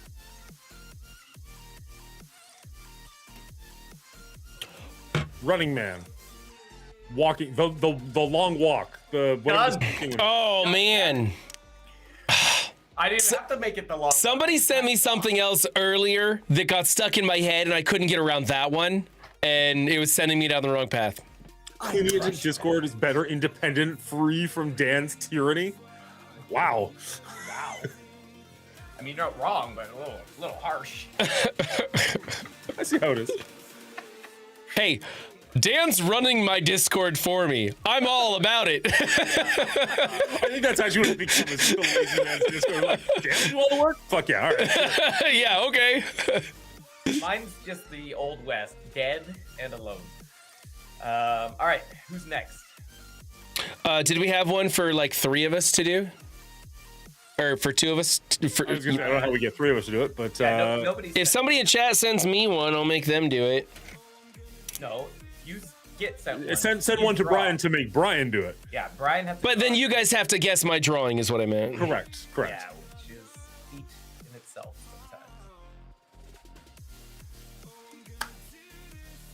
Running Man. Walking the long walk. The whatever this thing was. Oh, man. I didn't have to make it the long. Somebody sent me something else earlier that got stuck in my head and I couldn't get around that one. And it was sending me down the wrong path. Lineage Discord is better, independent, free from Dan's tyranny. Wow. Wow. I mean, you're not wrong, but a little harsh. I see how it is. Hey, Dan's running my Discord for me. I'm all about it. I think that's actually what it became. Is the lazy man's Discord. Like, Dan, do all the work? Fuck yeah, all right. Yeah, okay. Mine's just the Old West, dead and alone. All right, who's next? Did we have one for like three of us to do? Or for two of us? I was gonna say, I don't know how we get three of us to do it, but Nobody. If somebody in chat sends me one, I'll make them do it. No, you get sent one. send You one to draw. Brian to make Brian do it. Yeah, Brian has to. But then draw. you guys have to guess my drawing is what I meant. Correct. Yeah, which is feat in itself sometimes.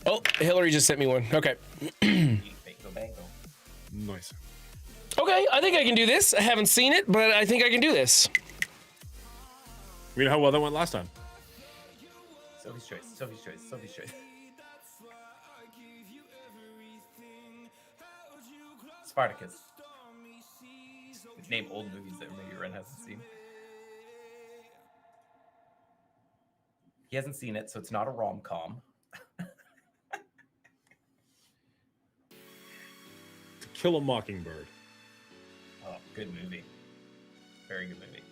Oh, Hillary just sent me one. Okay. Bango, bango. Nice. Okay, I think I can do this. I haven't seen it, but I think I can do this. You know how well that went last time? Sophie's choice. Sophie's choice. Sophie's choice. Spartacus. Name old movies that maybe Ren hasn't seen. He hasn't seen it, so it's not a rom-com. To Kill a Mockingbird. Oh, good movie. Very good movie.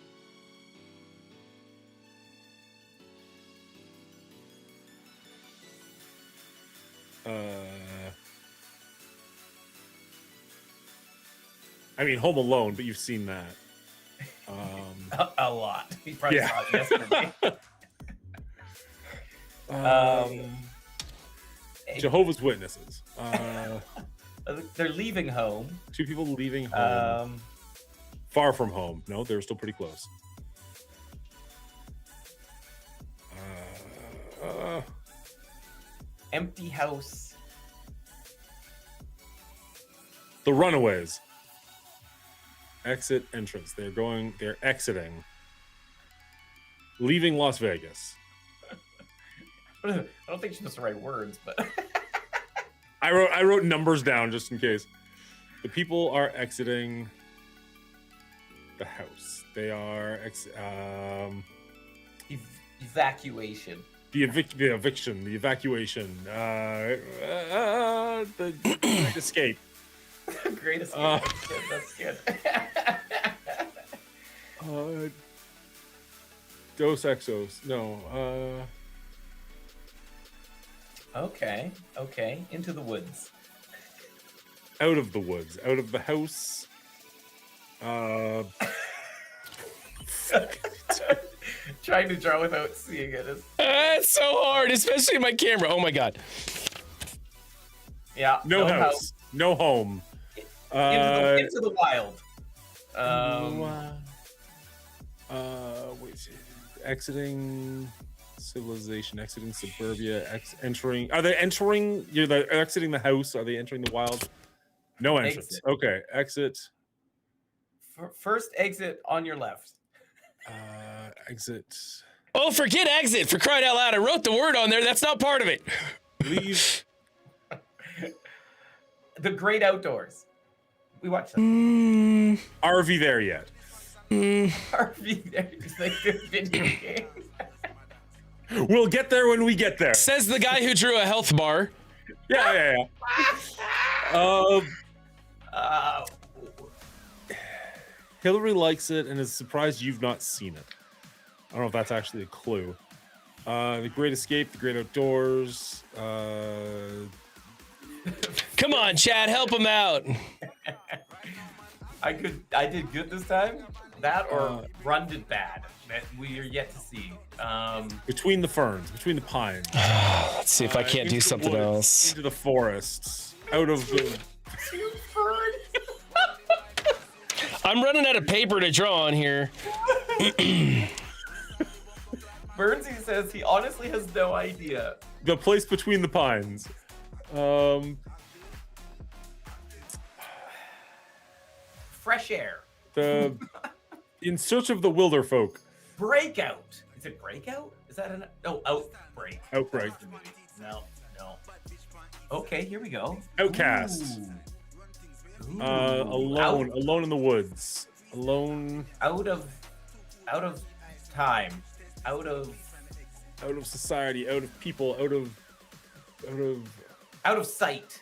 I mean, Home Alone, but you've seen that. A lot. He probably Yeah. saw it yesterday. Jehovah's Witnesses. They're leaving home. Two people leaving home. Far from home. No, they're still pretty close. Empty house. The Runaways. Exit entrance. They're exiting. Leaving Las Vegas. I don't think she knows the right words, but I wrote numbers down just in case. The people are exiting the house. They are evacuation. the eviction, the evacuation, the escape. Greatest. That's good. Dos Exos. No. Okay. Into the woods. Out of the woods. Out of the house. Trying to draw without seeing it is. It's so hard, especially in my camera. Oh my god. Yeah. No house. No home. Into the wild. Exiting civilization, exiting suburbia, entering. Are they entering? They're exiting the house. Are they entering the wild? No entrance. Exit. Okay, exit. First exit on your left. Exit. Oh, forget exit, for crying out loud. I wrote the word on there. That's not part of it. Leave. The great outdoors. We watched that. Are we there yet? RV there. It's like the video game. We'll get there when we get there. Says the guy who drew a health bar. Yeah. Hillary likes it and is surprised you've not seen it. I don't know if that's actually a clue. The Great Escape, The Great Outdoors. Come on, Chad, help him out. I did good this time. That or Run did bad. That we are yet to see. Between the ferns, between the pines. Let's see if I can't Into do the something woods, else. Into the forests. Out of the. I'm running out of paper to draw on here. Burnsy says he honestly has no idea. The place between the pines. Fresh air. The In Search of the Wilder Folk. Breakout. Is it Breakout? Is that an Outbreak? Outbreak. No. Okay, here we go. Outcast. Ooh. Alone. Alone in the woods. Alone. Out of time. Out of Society. Out of people. Out of sight.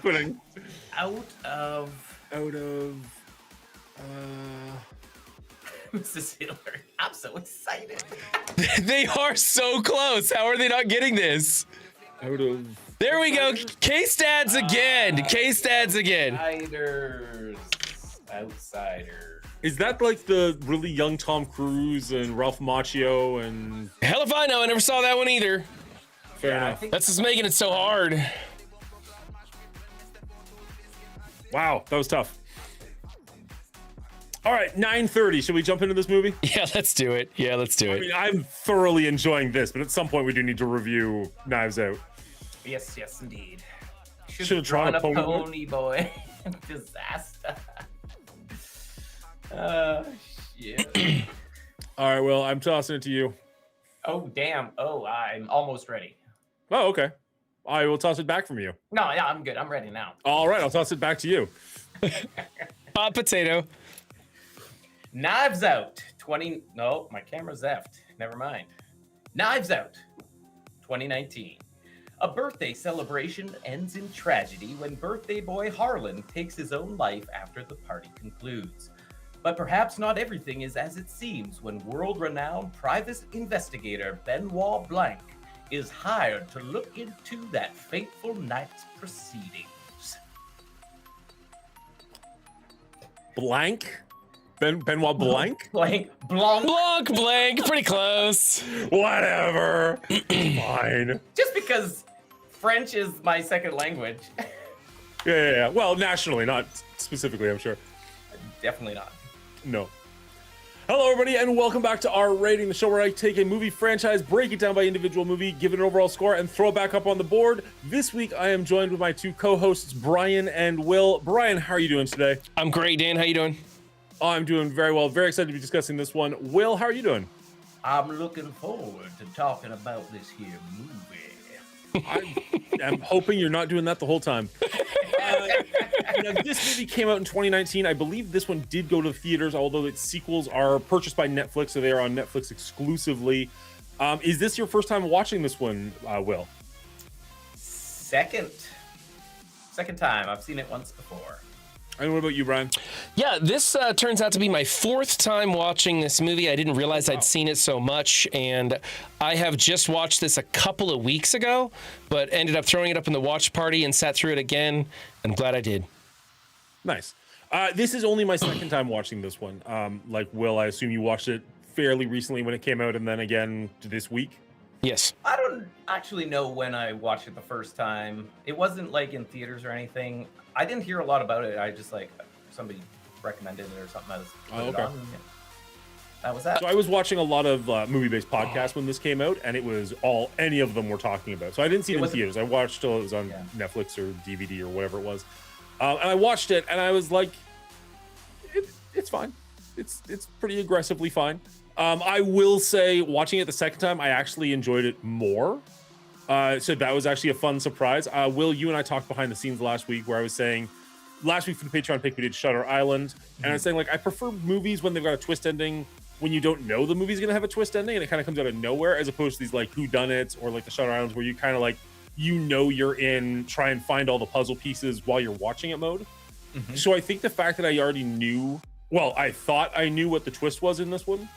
happening. Mrs. Hillary. I'm so excited. They are so close. How are they not getting this? Out of. There we go. K-Stads again. K-Stads again. Outsiders. Is that like the really young Tom Cruise and Ralph Macchio and? Hell if I know. I never saw that one either. Fair I enough. think That's just making it so hard. Wow, that was tough. All right, 9:30. Should we jump into this movie? Yeah, let's do it. Yeah, let's do I it. mean, I'm thoroughly enjoying this, but at some point we do need to review Knives Out. Yes, indeed. Should've drawn a pony boy. Disaster. Shit. All right, well, I'm tossing it to you. Oh, damn. Oh, I'm almost ready. Oh, okay. I will toss it back from you. No, yeah, I'm good. I'm ready now. All right, I'll toss it back to you. Hot potato. Knives Out. No, my camera's effed. Never mind. Knives Out. 2019. A birthday celebration ends in tragedy when birthday boy Harlan takes his own life after the party concludes. But perhaps not everything is as it seems when world-renowned private investigator Benoit Blanc is hired to look into that fateful night's proceedings. Blank? Benoit Blanc? Blanc. Blank. Pretty close. Whatever. Fine. Just because French is my second language. Yeah. Well, nationally, not specifically, I'm sure. Definitely not. No. Hello, everybody, and welcome back to Our Rating, the show where I take a movie franchise, break it down by individual movie, give it an overall score, and throw it back up on the board. This week, I am joined with my two co-hosts, Brian and Will. Brian, how are you doing today? I'm great, Dan. How you doing? Oh, I'm doing very well. Very excited to be discussing this one. Will, how are you doing? I'm looking forward to talking about this here movie. I'm hoping you're not doing that the whole time. This movie came out in 2019. I believe this one did go to the theaters, although its sequels are purchased by Netflix, so they are on Netflix exclusively. Is this your first time watching this one, Will? Second. Second time. I've seen it once before. And what about you, Brian? Yeah, this turns out to be my fourth time watching this movie. I didn't realize I'd seen it so much, and I have just watched this a couple of weeks ago, but ended up throwing it up in the watch party and sat through it again. I'm glad I did. Nice. This is only my second time watching this one. Like Will, I assume you watched it fairly recently when it came out, and then again this week. Yes. I don't actually know when I watched it the first time. It wasn't like in theaters or anything. I didn't hear a lot about it. I just like somebody recommended it or something. I was put it on. That was that. So I was watching a lot of movie-based podcasts when this came out, and it was all any of them were talking about. So I didn't see it in theaters. I watched till it was on Netflix or DVD or whatever it was, and I watched it, and I was like, it's fine. It's pretty aggressively fine. I will say, watching it the second time, I actually enjoyed it more. So that was actually a fun surprise. Will, you and I talked behind the scenes last week where I was saying, last week for the Patreon pick, we did Shutter Island. And I was saying, like, I prefer movies when they've got a twist ending, when you don't know the movie's going to have a twist ending and it kind of comes out of nowhere, as opposed to these, like, whodunits or, like, the Shutter Islands where you kind of, like, you know you're in, try and find all the puzzle pieces while you're watching it mode. So I think the fact that I already knew, well, I thought I knew what the twist was in this one.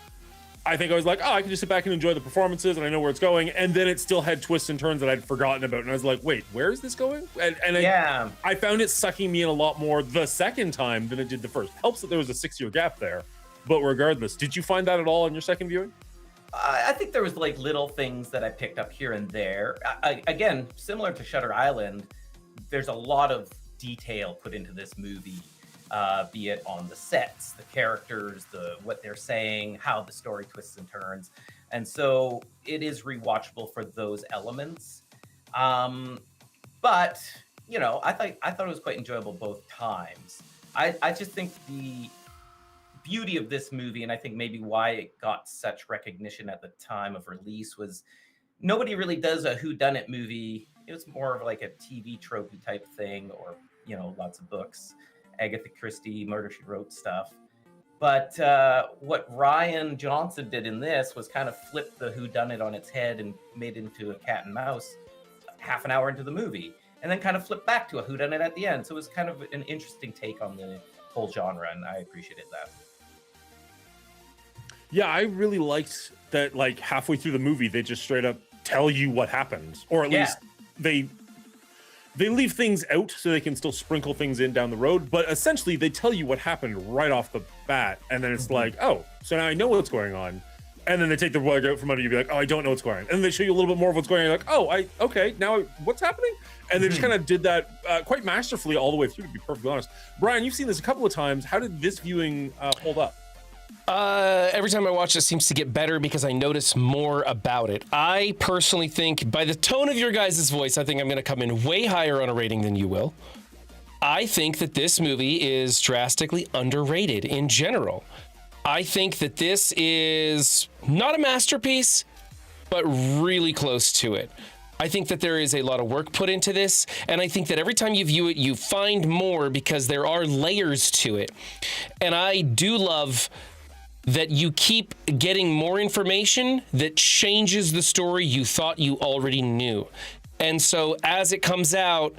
I think I was like, oh, I can just sit back and enjoy the performances and I know where it's going. And then it still had twists and turns that I'd forgotten about. And I was like, wait, where is this going? And I found it sucking me in a lot more the second time than it did the first. Helps that there was a 6-year gap there. But regardless, did you find that at all on your second viewing? I think there was like little things that I picked up here and there. Again, similar to Shutter Island, there's a lot of detail put into this movie. Be it on the sets, the characters, what they're saying, how the story twists and turns. And so it is rewatchable for those elements. But, you know, I thought it was quite enjoyable both times. I just think the beauty of this movie, and I think maybe why it got such recognition at the time of release, was nobody really does a whodunit movie. It was more of like a TV tropey type thing, or, you know, lots of books. Agatha Christie, Murder, She Wrote stuff. But what Rian Johnson did in this was kind of flip the whodunit on its head and made it into a cat and mouse half an hour into the movie, and then kind of flip back to a whodunit at the end. So it was kind of an interesting take on the whole genre, and I appreciated that. Yeah, I really liked that, like, halfway through the movie, they just straight up tell you what happened. Or at least they leave things out so they can still sprinkle things in down the road, but essentially they tell you what happened right off the bat, and then it's like, oh, so now I know what's going on. And then they take the rug out from under you, be like, oh, I don't know what's going on. And they show you a little bit more of what's going on. You're like, oh, okay, now what's happening? And they just kind of did that quite masterfully all the way through, to be perfectly honest. Brian, you've seen this a couple of times. How did this viewing hold up? Every time I watch it seems to get better because I notice more about it. I personally think, by the tone of your guys' voice, I think I'm going to come in way higher on a rating than you will. I think that this movie is drastically underrated in general. I think that this is not a masterpiece, but really close to it. I think that there is a lot of work put into this, and I think that every time you view it, you find more because there are layers to it. And I do love that you keep getting more information that changes the story you thought you already knew. And so as it comes out,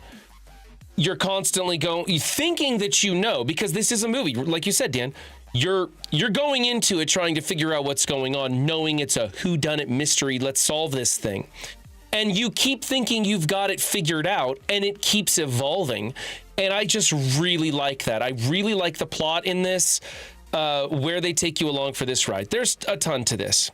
you're constantly thinking that you know, because this is a movie. Like you said, Dan, you're going into it trying to figure out what's going on, knowing it's a whodunit mystery. Let's solve this thing. And you keep thinking you've got it figured out, and it keeps evolving. And I just really like that. I really like the plot in this. Where they take you along for this ride. There's a ton to this.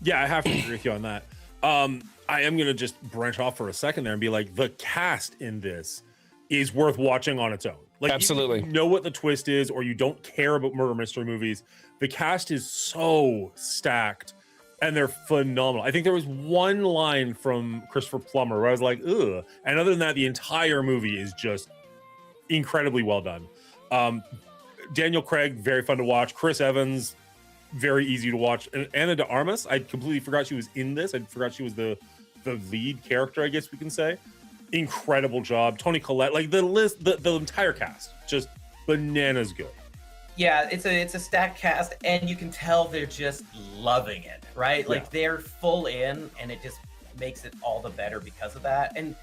Yeah, I have to agree with you on that. I am going to just branch off for a second there and be like, the cast in this is worth watching on its own. Like, absolutely. You know what the twist is, or you don't care about murder mystery movies. The cast is so stacked, and they're phenomenal. I think there was one line from Christopher Plummer where I was like, ugh. And other than that, the entire movie is just incredibly well done. Daniel Craig, very fun to watch. Chris Evans, very easy to watch. And Ana de Armas, I completely forgot she was in this. I forgot she was the lead character, I guess we can say. Incredible job. Toni Collette, like the list, the entire cast, just bananas good. Yeah, it's a stacked cast, and you can tell they're just loving it, right? Like they're full in, and it just makes it all the better because of that. And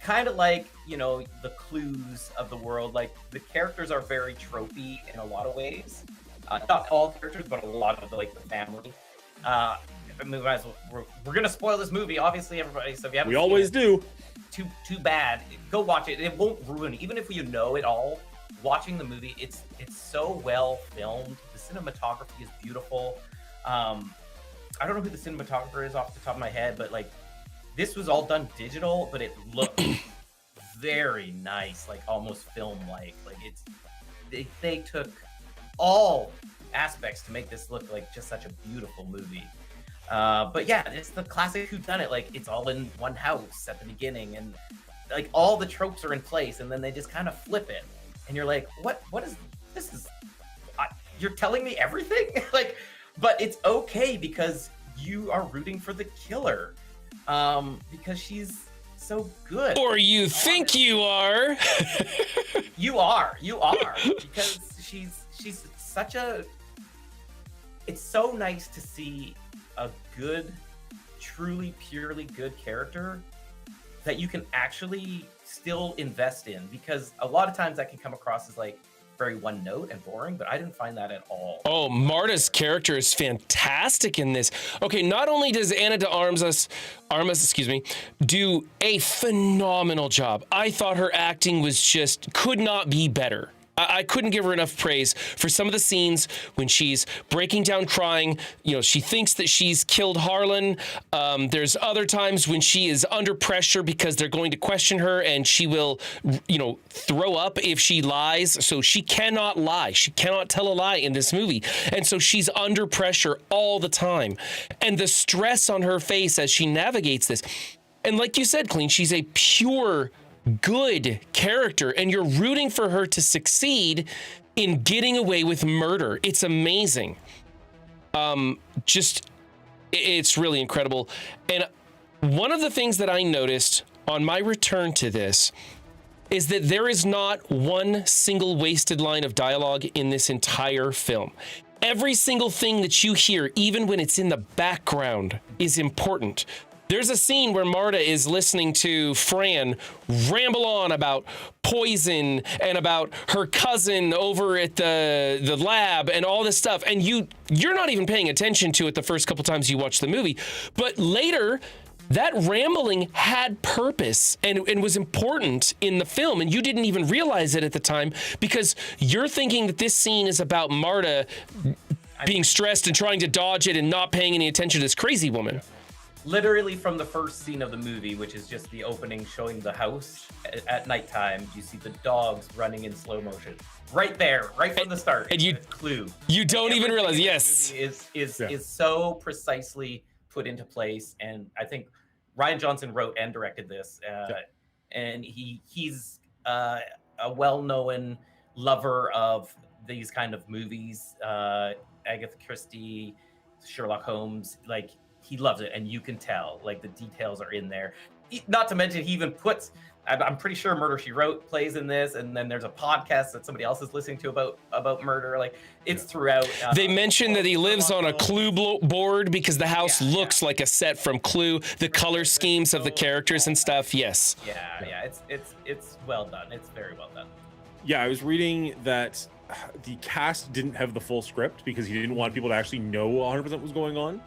kind of like, you know, the Clues of the world. Like the characters are very tropey in a lot of ways. Not all characters, but a lot of the family. I mean, we're gonna spoil this movie, obviously, everybody. So if you haven't, We always do. Too bad. Go watch it. It won't ruin it. Even if you know it all, watching the movie, it's so well filmed. The cinematography is beautiful. I don't know who the cinematographer is off the top of my head, but like this was all done digital, but it looked very nice, like almost film-like. Like they took all aspects to make this look like just such a beautiful movie. But yeah, it's the classic whodunit. Like it's all in one house at the beginning, and like all the tropes are in place, and then they just kind of flip it, and you're like, what is this? You're telling me everything? Like, but it's okay because you are rooting for the killer, because she's so good. Or you think you are. You are because she's such a. It's so nice to see a good, truly, purely good character that you can actually still invest in, because a lot of times that can come across as like very one note and boring, but I didn't find that at all. Oh, Marta's character is fantastic in this. Okay, not only does Ana de Armas, do a phenomenal job. I thought her acting was just, could not be better. I couldn't give her enough praise for some of the scenes when she's breaking down crying. You know, she thinks that she's killed Harlan. There's other times when she is under pressure because they're going to question her, and she will, you know, throw up if she lies. So she cannot lie. She cannot tell a lie in this movie. And so she's under pressure all the time. And the stress on her face as she navigates this. And like you said, Clean, she's a pure good character, and you're rooting for her to succeed in getting away with murder. It's amazing. It's really incredible. And one of the things that I noticed on my return to this is that there is not one single wasted line of dialogue in this entire film. Every single thing that you hear, even when it's in the background, is important. There's a scene where Marta is listening to Fran ramble on about poison and about her cousin over at the lab and all this stuff. And you're not even paying attention to it the first couple times you watch the movie. But later, that rambling had purpose and was important in the film. And you didn't even realize it at the time because you're thinking that this scene is about Marta being stressed and trying to dodge it and not paying any attention to this crazy woman. Literally from the first scene of the movie, which is just the opening showing the house at nighttime, you see the dogs running in slow motion. Right there, right from the start. And clue. You don't even realize, yes. Is so precisely put into place. And I think Rian Johnson wrote and directed this. And he's a well-known lover of these kind of movies. Agatha Christie, Sherlock Holmes, like, he loves it, and you can tell, like, the details are in there. Not to mention, he even puts, I'm pretty sure Murder, She Wrote plays in this, and then there's a podcast that somebody else is listening to about murder. Like, it's throughout. They mentioned that he lives on a Clue board because the house looks like a set from Clue, the color schemes of the characters and stuff. Yes. Yeah, it's well done. It's very well done. Yeah, I was reading that the cast didn't have the full script because he didn't want people to actually know 100% what was going on.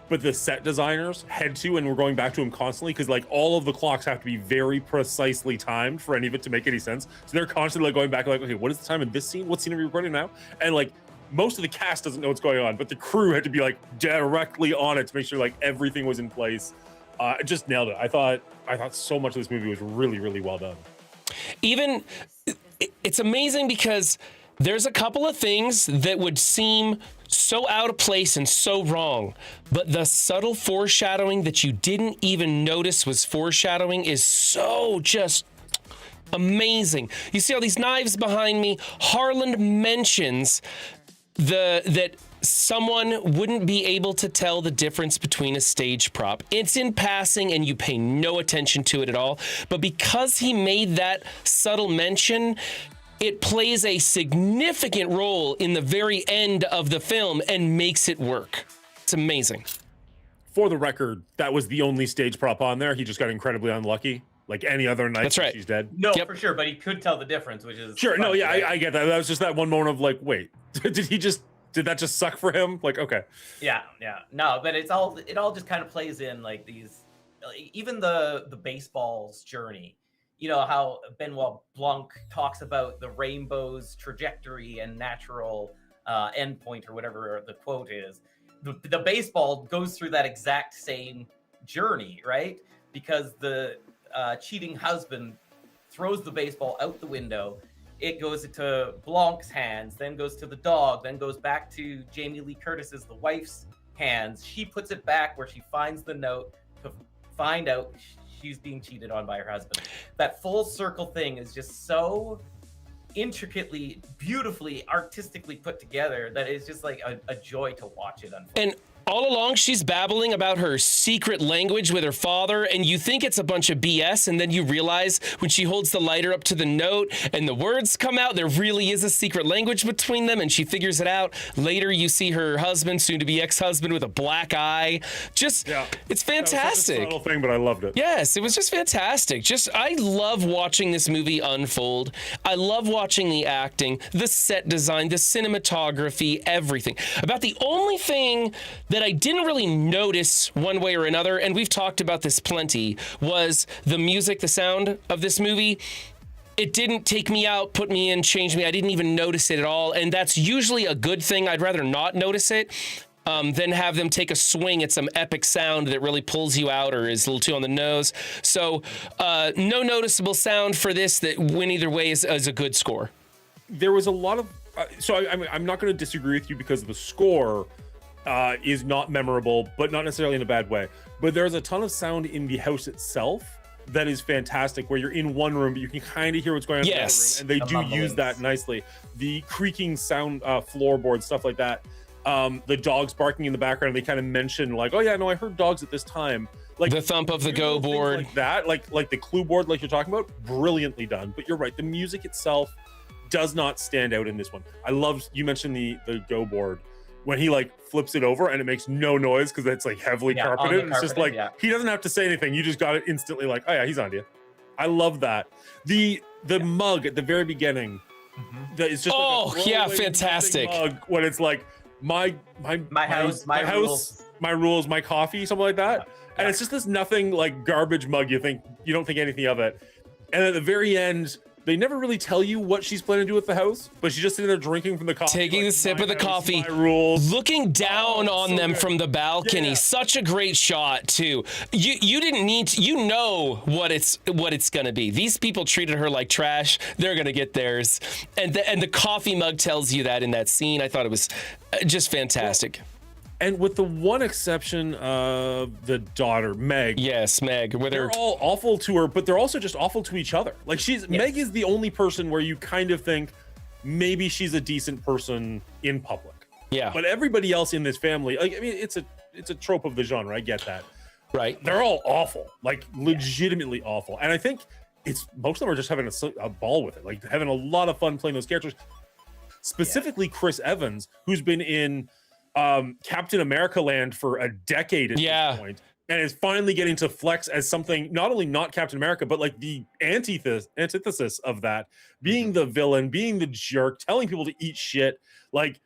But the set designers had to, and we're going back to him constantly because like all of the clocks have to be very precisely timed for any of it to make any sense. So they're constantly like going back like, okay, what is the time in this scene? What scene are we recording now? And like most of the cast doesn't know what's going on, but the crew had to be like directly on it to make sure like everything was in place. It just nailed it. I thought so much of this movie was really, really well done. Even it's amazing because there's a couple of things that would seem so out of place and so wrong, but the subtle foreshadowing that you didn't even notice was foreshadowing is so just amazing. You see all these knives behind me. Harlan mentions that someone wouldn't be able to tell the difference between a stage prop. It's in passing and you pay no attention to it at all, but because he made that subtle mention, it plays a significant role in the very end of the film and makes it work. It's amazing. For the record, that was the only stage prop on there. He just got incredibly unlucky. like any other night. That's right. She's dead. No, Yep. for sure, but he could tell the difference, which is Sure. No. funny, Yeah, right? I get that. That was just that one moment of like, wait, did that just suck for him? Like, okay. Yeah. No, but it all just kind of plays in like these, even the baseball's journey. You know how Benoit Blanc talks about the rainbow's trajectory and natural endpoint, or whatever the quote is. The baseball goes through that exact same journey, right? Because the cheating husband throws the baseball out the window. It goes into Blanc's hands, then goes to the dog, then goes back to Jamie Lee Curtis's, the wife's, hands. She puts it back where she finds the note to find out she's being cheated on by her husband. That full circle thing is just so intricately, beautifully, artistically put together that it's just like a joy to watch it unfold. And all along, she's babbling about her secret language with her father, and you think it's a bunch of BS, and then you realize when she holds the lighter up to the note and the words come out, there really is a secret language between them, and she figures it out. Later, you see her husband, soon-to-be ex-husband, with a black eye. Just, it's fantastic. That was such a subtle thing, but I loved it. Yes, it was just fantastic. I love watching this movie unfold. I love watching the acting, the set design, the cinematography, everything. About the only thing that I didn't really notice one way or another, and we've talked about this plenty, was the music, the sound of this movie. It didn't take me out, put me in, change me. I didn't even notice it at all, and that's usually a good thing. I'd rather not notice it than have them take a swing at some epic sound that really pulls you out or is a little too on the nose. So no noticeable sound for this that went either way is a good score. There was a lot of I'm not going to disagree with you because the score is not memorable, but not necessarily in a bad way. But there's a ton of sound in the house itself that is fantastic, where you're in one room, but you can kind of hear what's going on in the other room, and they do use that nicely. The creaking sound, floorboards, stuff like that. The dogs barking in the background, they kind of mention like, oh yeah, no, I heard dogs at this time. Like the thump of the go board, like that, like the clue board, like you're talking about, brilliantly done. But you're right, the music itself does not stand out in this one. I loved, you mentioned the go board. When he like flips it over and it makes no noise because it's like heavily carpeted. It's just like, he doesn't have to say anything. You just got it instantly like, oh yeah, he's on to you. I love that. The mug at the very beginning, that is just fantastic mug when it's like my house, my rules, my coffee, something like that. And it's just this nothing like garbage mug. You don't think anything of it. And at the very end, they never really tell you what she's planning to do with the house, but she's just sitting there drinking from the coffee. Taking a sip of the coffee, looking down on them from the balcony. Yeah. Such a great shot too. You didn't need to, you know what it's gonna be. These people treated her like trash. They're gonna get theirs. And the coffee mug tells you that in that scene. I thought it was just fantastic. And with the one exception of the daughter, Meg. Yes, Meg. They're all awful to her, but they're also just awful to each other. Like Meg is the only person where you kind of think maybe she's a decent person in public. Yeah. But everybody else in this family, like, I mean, it's a trope of the genre. I get that. Right. They're all awful, like legitimately awful. And I think most of them are just having a ball with it, like having a lot of fun playing those characters. Specifically, Chris Evans, who's been in Captain America land for a decade at this point, and is finally getting to flex as something not only not Captain America, but like the antithesis of that, being the villain, being the jerk, telling people to eat shit. Like,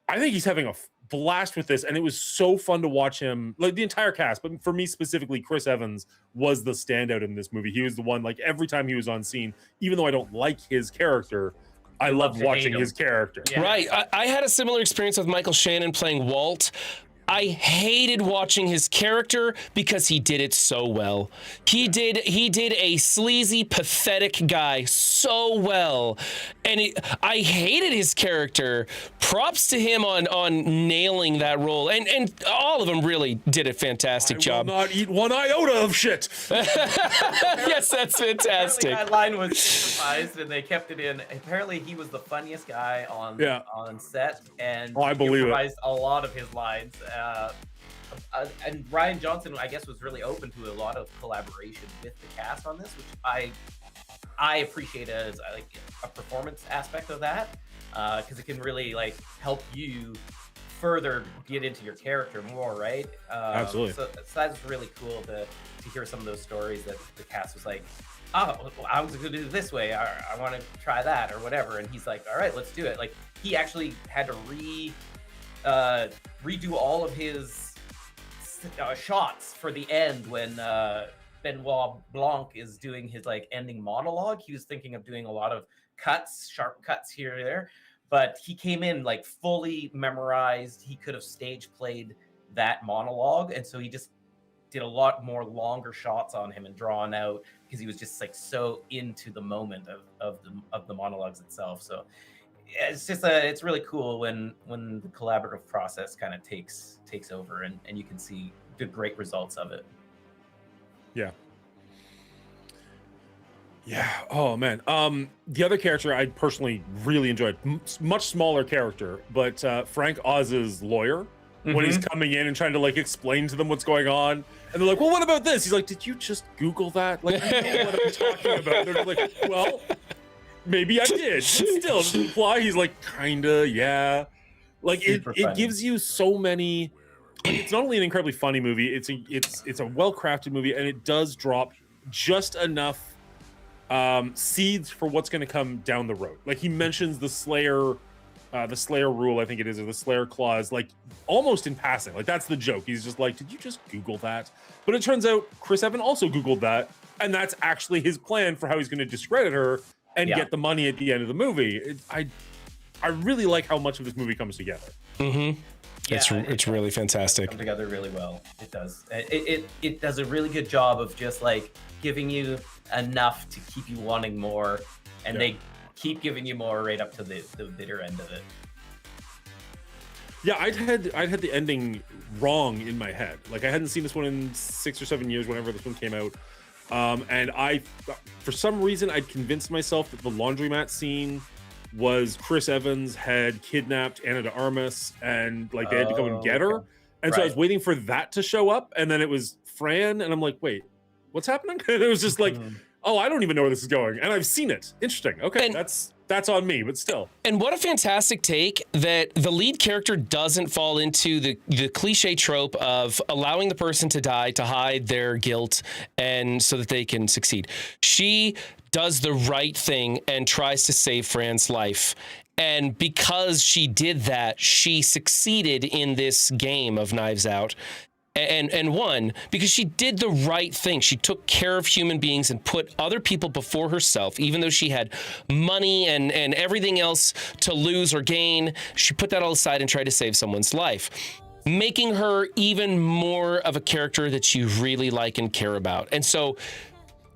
I think he's having a blast with this, and it was so fun to watch him, like the entire cast, but for me specifically, Chris Evans was the standout in this movie. He was the one, like every time he was on scene, even though I don't like his character, I loved watching his character. Yeah. Right. I had a similar experience with Michael Shannon playing Walt. I hated watching his character because he did it so well. He did a sleazy, pathetic guy so well, and I hated his character. Props to him on nailing that role, and all of them really did a fantastic job. I will not eat one iota of shit. Yes, that's fantastic. That line was improvised, and they kept it in. Apparently, he was the funniest guy on set, and I believe improvised a lot of his lines. And Rian Johnson, I guess, was really open to a lot of collaboration with the cast on this, which I appreciate as like a performance aspect of that, because it can really like help you further get into your character more, right? Absolutely. So that's really cool to hear some of those stories that the cast was like, oh, I was going to do it this way. I want to try that or whatever. And he's like, all right, let's do it. Like he actually had to redo all of his shots for the end when Benoit Blanc is doing his like ending monologue. He was thinking of doing a lot of cuts, sharp cuts here and there, but he came in like fully memorized. He could have stage played that monologue, and so he just did a lot more longer shots on him and drawn out because he was just like so into the moment of the monologues itself. So it's really cool when the collaborative process kind of takes over and you can see the great results of it. Yeah. Oh man. The other character I personally really enjoyed, much smaller character, but Frank Oz's lawyer, when he's coming in and trying to like explain to them what's going on, and they're like, "Well, what about this?" He's like, "Did you just Google that? Like, I know what I'm talking about." And they're like, "Well, maybe I did." Still, reply. He's like, "Kinda, yeah." Like it gives you so many. It's not only an incredibly funny movie. It's a well-crafted movie, and it does drop just enough seeds for what's going to come down the road. Like he mentions the Slayer rule, I think it is, or the Slayer clause, like almost in passing. Like that's the joke. He's just like, "Did you just Google that?" But it turns out Chris Evans also Googled that, and that's actually his plan for how he's going to discredit her and get the money at the end of the movie. I really like how much of this movie comes together. Mm-hmm. Yeah, it's really fantastic. Come together really well. It does. It does a really good job of just like giving you enough to keep you wanting more, and they keep giving you more right up to the bitter end of it. Yeah, I'd had the ending wrong in my head. Like I hadn't seen this one in 6 or 7 years, whenever this one came out. And I, for some reason, I'd convinced myself that the laundromat scene was Chris Evans had kidnapped Ana de Armas and like they had to come and get her. And so I was waiting for that to show up, and then it was Fran, and I'm like, wait, what's happening? And it was just like, oh, I don't even know where this is going, and I've seen it. Interesting. Okay, and that's on me, but still. And what a fantastic take that the lead character doesn't fall into the cliche trope of allowing the person to die to hide their guilt and so that they can succeed. She does the right thing and tries to save Fran's life. And because she did that, she succeeded in this game of Knives Out. And won because she did the right thing. She took care of human beings and put other people before herself, even though she had money and everything else to lose or gain. She put that all aside and tried to save someone's life, making her even more of a character that you really like and care about. And so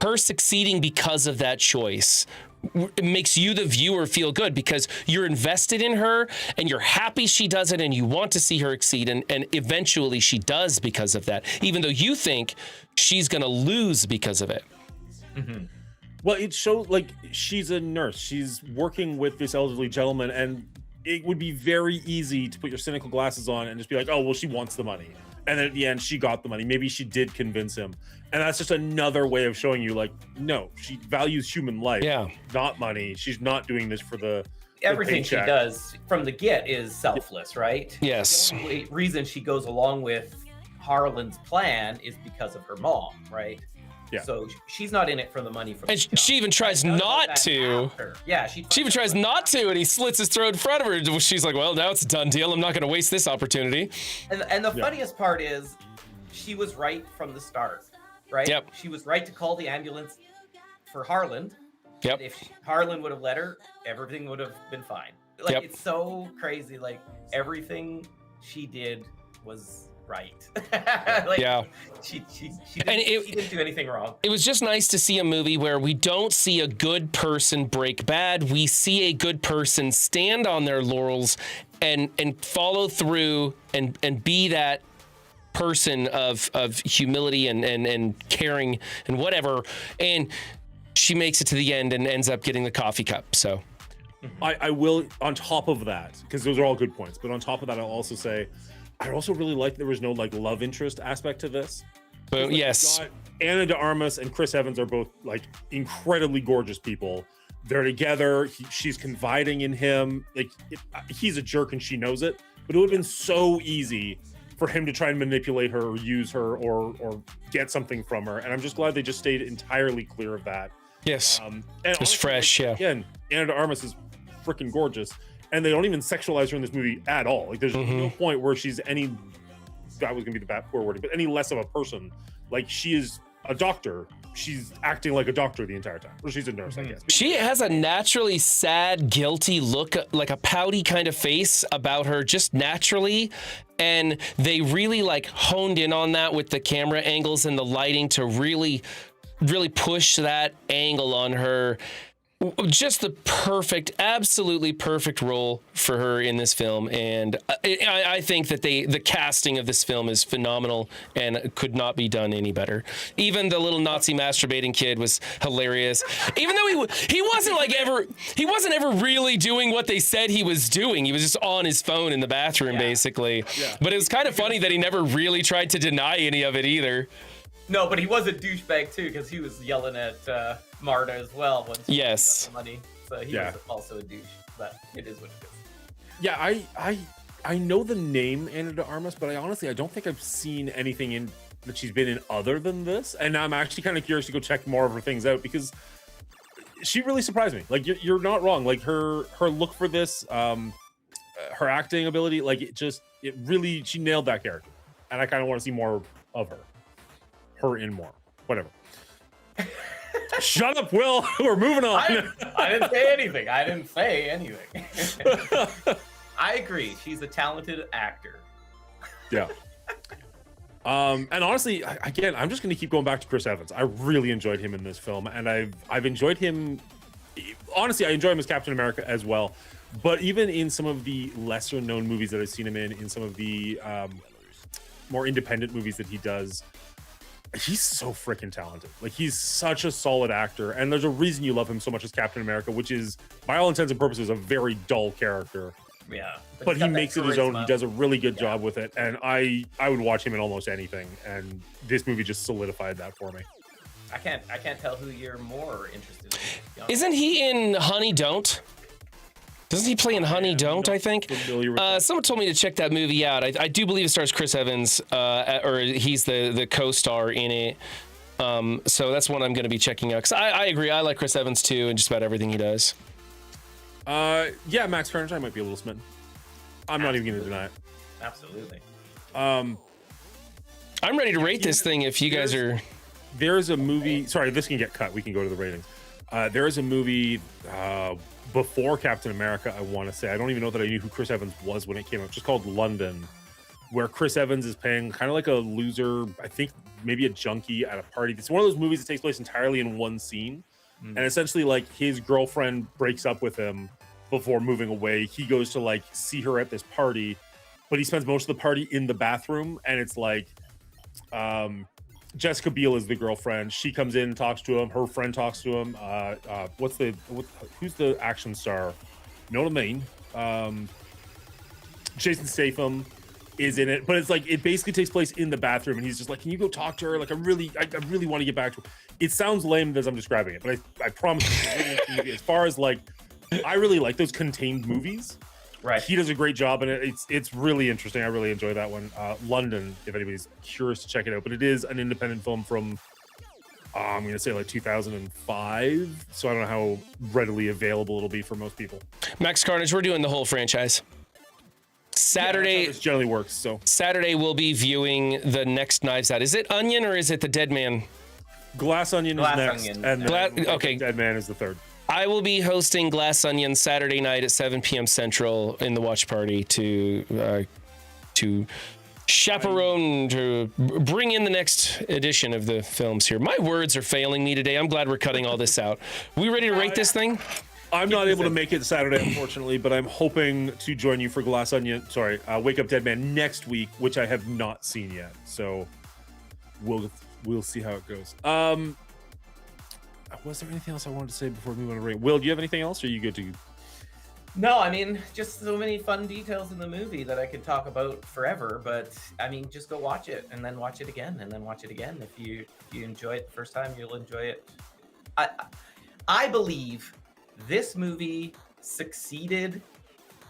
her succeeding because of that choice, it makes you, the viewer, feel good because you're invested in her and you're happy she does it and you want to see her exceed. And eventually she does because of that, even though you think she's going to lose because of it. Mm-hmm. Well, it shows like she's a nurse. She's working with this elderly gentleman, and it would be very easy to put your cynical glasses on and just be like, oh, well, she wants the money. And then at the end, she got the money. Maybe she did convince him. And that's just another way of showing you, like, no, she values human life, not money. She's not doing this for the everything she does from the get is selfless, right? Yes. The only reason she goes along with Harlan's plan is because of her mom, right? Yeah. So she's not in it for the money. And she even tries not to. Yeah, she even tries not to, and he slits his throat in front of her. She's like, well, now it's a done deal. I'm not going to waste this opportunity. And the funniest part is she was right from the start, right? Yep. She was right to call the ambulance for Harlan. Yep. If Harlan would have let her, everything would have been fine. Like, it's so crazy. Like, everything she did was right. Like, she didn't do anything wrong. It was just nice to see a movie where we don't see a good person break bad. We see a good person stand on their laurels and follow through and be that person of humility and caring and whatever. And she makes it to the end and ends up getting the coffee cup. So I will, on top of that, because those are all good points, but on top of that, I'll also say I also really like there was no like love interest aspect to this. But like, yes, Ana de Armas and Chris Evans are both like incredibly gorgeous people. They're together. She's confiding in him. Like he's a jerk and she knows it. but it would have been so easy for him to try and manipulate her or use her or get something from her. And I'm just glad they just stayed entirely clear of that. Yes. And It's honestly, fresh, yeah. Again, Ana de Armas is freaking gorgeous, and they don't even sexualize her in this movie at all. Like, there's no point where she's any, that was gonna be the bad poor word, but any less of a person. Like, she is a doctor. She's acting like a doctor the entire time. Or she's a nurse, I guess. She has a naturally sad, guilty look, like a pouty kind of face about her just naturally. And they really like honed in on that with the camera angles and the lighting to really push that angle on her. Just the perfect, absolutely perfect role for her in this film. And I think that the casting of this film is phenomenal and could not be done any better. Even the little Nazi masturbating kid was hilarious. Even though he wasn't ever really doing what they said he was doing. He was just on his phone in the bathroom, basically. Yeah. But it was kind of funny that he never really tried to deny any of it either. No, but he was a douchebag too, because he was yelling at Marta as well when she got the money. So he was also a douche. But it is what it is. Yeah, I know the name Ana de Armas, but I don't think I've seen anything in that she's been in other than this. And I'm actually kind of curious to go check more of her things out, because she really surprised me. Like, you're not wrong. Like, her look for this, her acting ability, like, she nailed that character. And I kind of want to see more of her. Her in more. Whatever. Shut up, Will. We're moving on. I didn't say anything. I agree. She's a talented actor. Yeah. And honestly, again, I'm just going to keep going back to Chris Evans. I really enjoyed him in this film, and I've enjoyed him. Honestly, I enjoy him as Captain America as well. But even in some of the lesser known movies that I've seen him in some of the more independent movies that he does, he's so freaking talented. Like, he's such a solid actor, and there's a reason you love him so much as Captain America, which is, by all intents and purposes, a very dull character. Yeah, but he makes it his own. He does a really good job with it, and I would watch him in almost anything. And this movie just solidified that for me. I can't tell who you're more interested in. Isn't he in Honey Don't? Doesn't he play in Honey Don't, I think? Someone told me to check that movie out. I do believe it stars Chris Evans, or he's the co-star in it. So that's one I'm going to be checking out. Because I agree. I like Chris Evans, too, and just about everything he does. Yeah, Max Carnage, I might be a little smitten. I'm not even going to deny it. Absolutely. I'm ready to rate this thing if you guys are... There's a movie... Sorry, this can get cut. We can go to the ratings. There is a movie... before Captain America, I want to say. I don't even know that I knew who Chris Evans was when it came out. It's just called London, where Chris Evans is playing kind of like a loser, I think maybe a junkie at a party. It's one of those movies that takes place entirely in one scene. And essentially, like, his girlfriend breaks up with him before moving away. He goes to, like, see her at this party, but he spends most of the party in the bathroom. And it's like, Jessica Biel is the girlfriend. She comes in and talks to him. Her friend talks to him. Who's the action star? You know what I mean? Jason Statham is in it, but it's like, it basically takes place in the bathroom, and he's just like, can you go talk to her? Like, I really want to get back to her. It sounds lame as I'm describing it, but I promise you, as far as, like, I really like those contained movies. Right. He does a great job, and it's really interesting. I really enjoy that one. London, if anybody's curious to check it out. But it is an independent film from, I'm going to say, like, 2005. So I don't know how readily available it'll be for most people. Max Carnage, we're doing the whole franchise. Saturday. This generally works. So Saturday we'll be viewing the next Knives Out. Is it Onion or is it the Dead Man? Glass Onion is next. And okay. Dead Man is the third. I will be hosting Glass Onion Saturday night at 7 p.m. Central in the watch party to chaperone, to bring in the next edition of the films here. My words are failing me today. I'm glad we're cutting all this out. We ready to rate this thing? I'm not able to make it Saturday, unfortunately, but I'm hoping to join you for Wake Up Dead Man next week, which I have not seen yet. So we'll see how it goes. Was there anything else I wanted to say before we move on to rate? Will, do you have anything else, or are you good to? No, I mean, just so many fun details in the movie that I could talk about forever. But I mean, just go watch it and then watch it again and then watch it again. If you enjoy it the first time, you'll enjoy it. I believe this movie succeeded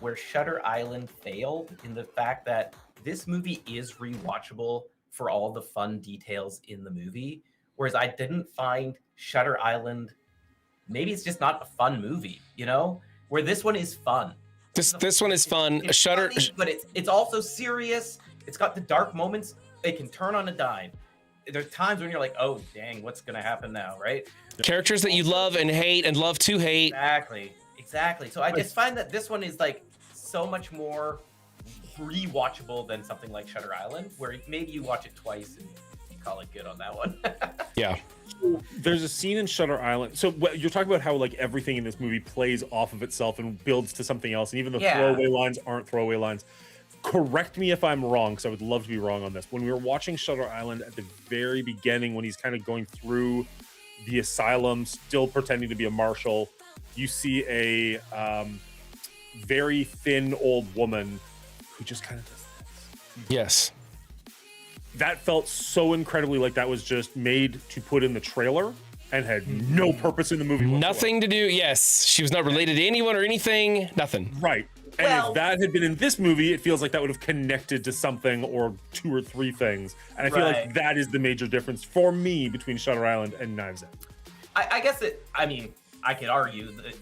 where Shutter Island failed in the fact that this movie is rewatchable for all the fun details in the movie, whereas I didn't find Shutter Island. Maybe it's just not a fun movie, you know, where this one is fun. This one is fun. It's Shutter, funny, but it's also serious. It's got the dark moments. It can turn on a dime. There's times when you're like, oh dang, what's gonna happen now, right? characters that you love and hate and love to hate. Exactly. So I just find that this one is like so much more rewatchable than something like Shutter Island, where maybe you watch it twice and you call it good on that one. Yeah. There's a scene in Shutter Island. So you're talking about how like everything in this movie plays off of itself and builds to something else, and even the throwaway lines aren't throwaway lines. Correct me if I'm wrong, because I would love to be wrong on this. When we were watching Shutter Island at the very beginning, when he's kind of going through the asylum, still pretending to be a marshal, you see a very thin old woman who just kind of does this. Yes. That felt so incredibly like that was just made to put in the trailer and had no purpose in the movie whatsoever. Nothing to do. Yes. She was not related to anyone or anything. Nothing. Right. And if that had been in this movie, it feels like that would have connected to something or two or three things. And I feel like that is the major difference for me between Shutter Island and Knives Out. I guess I could argue that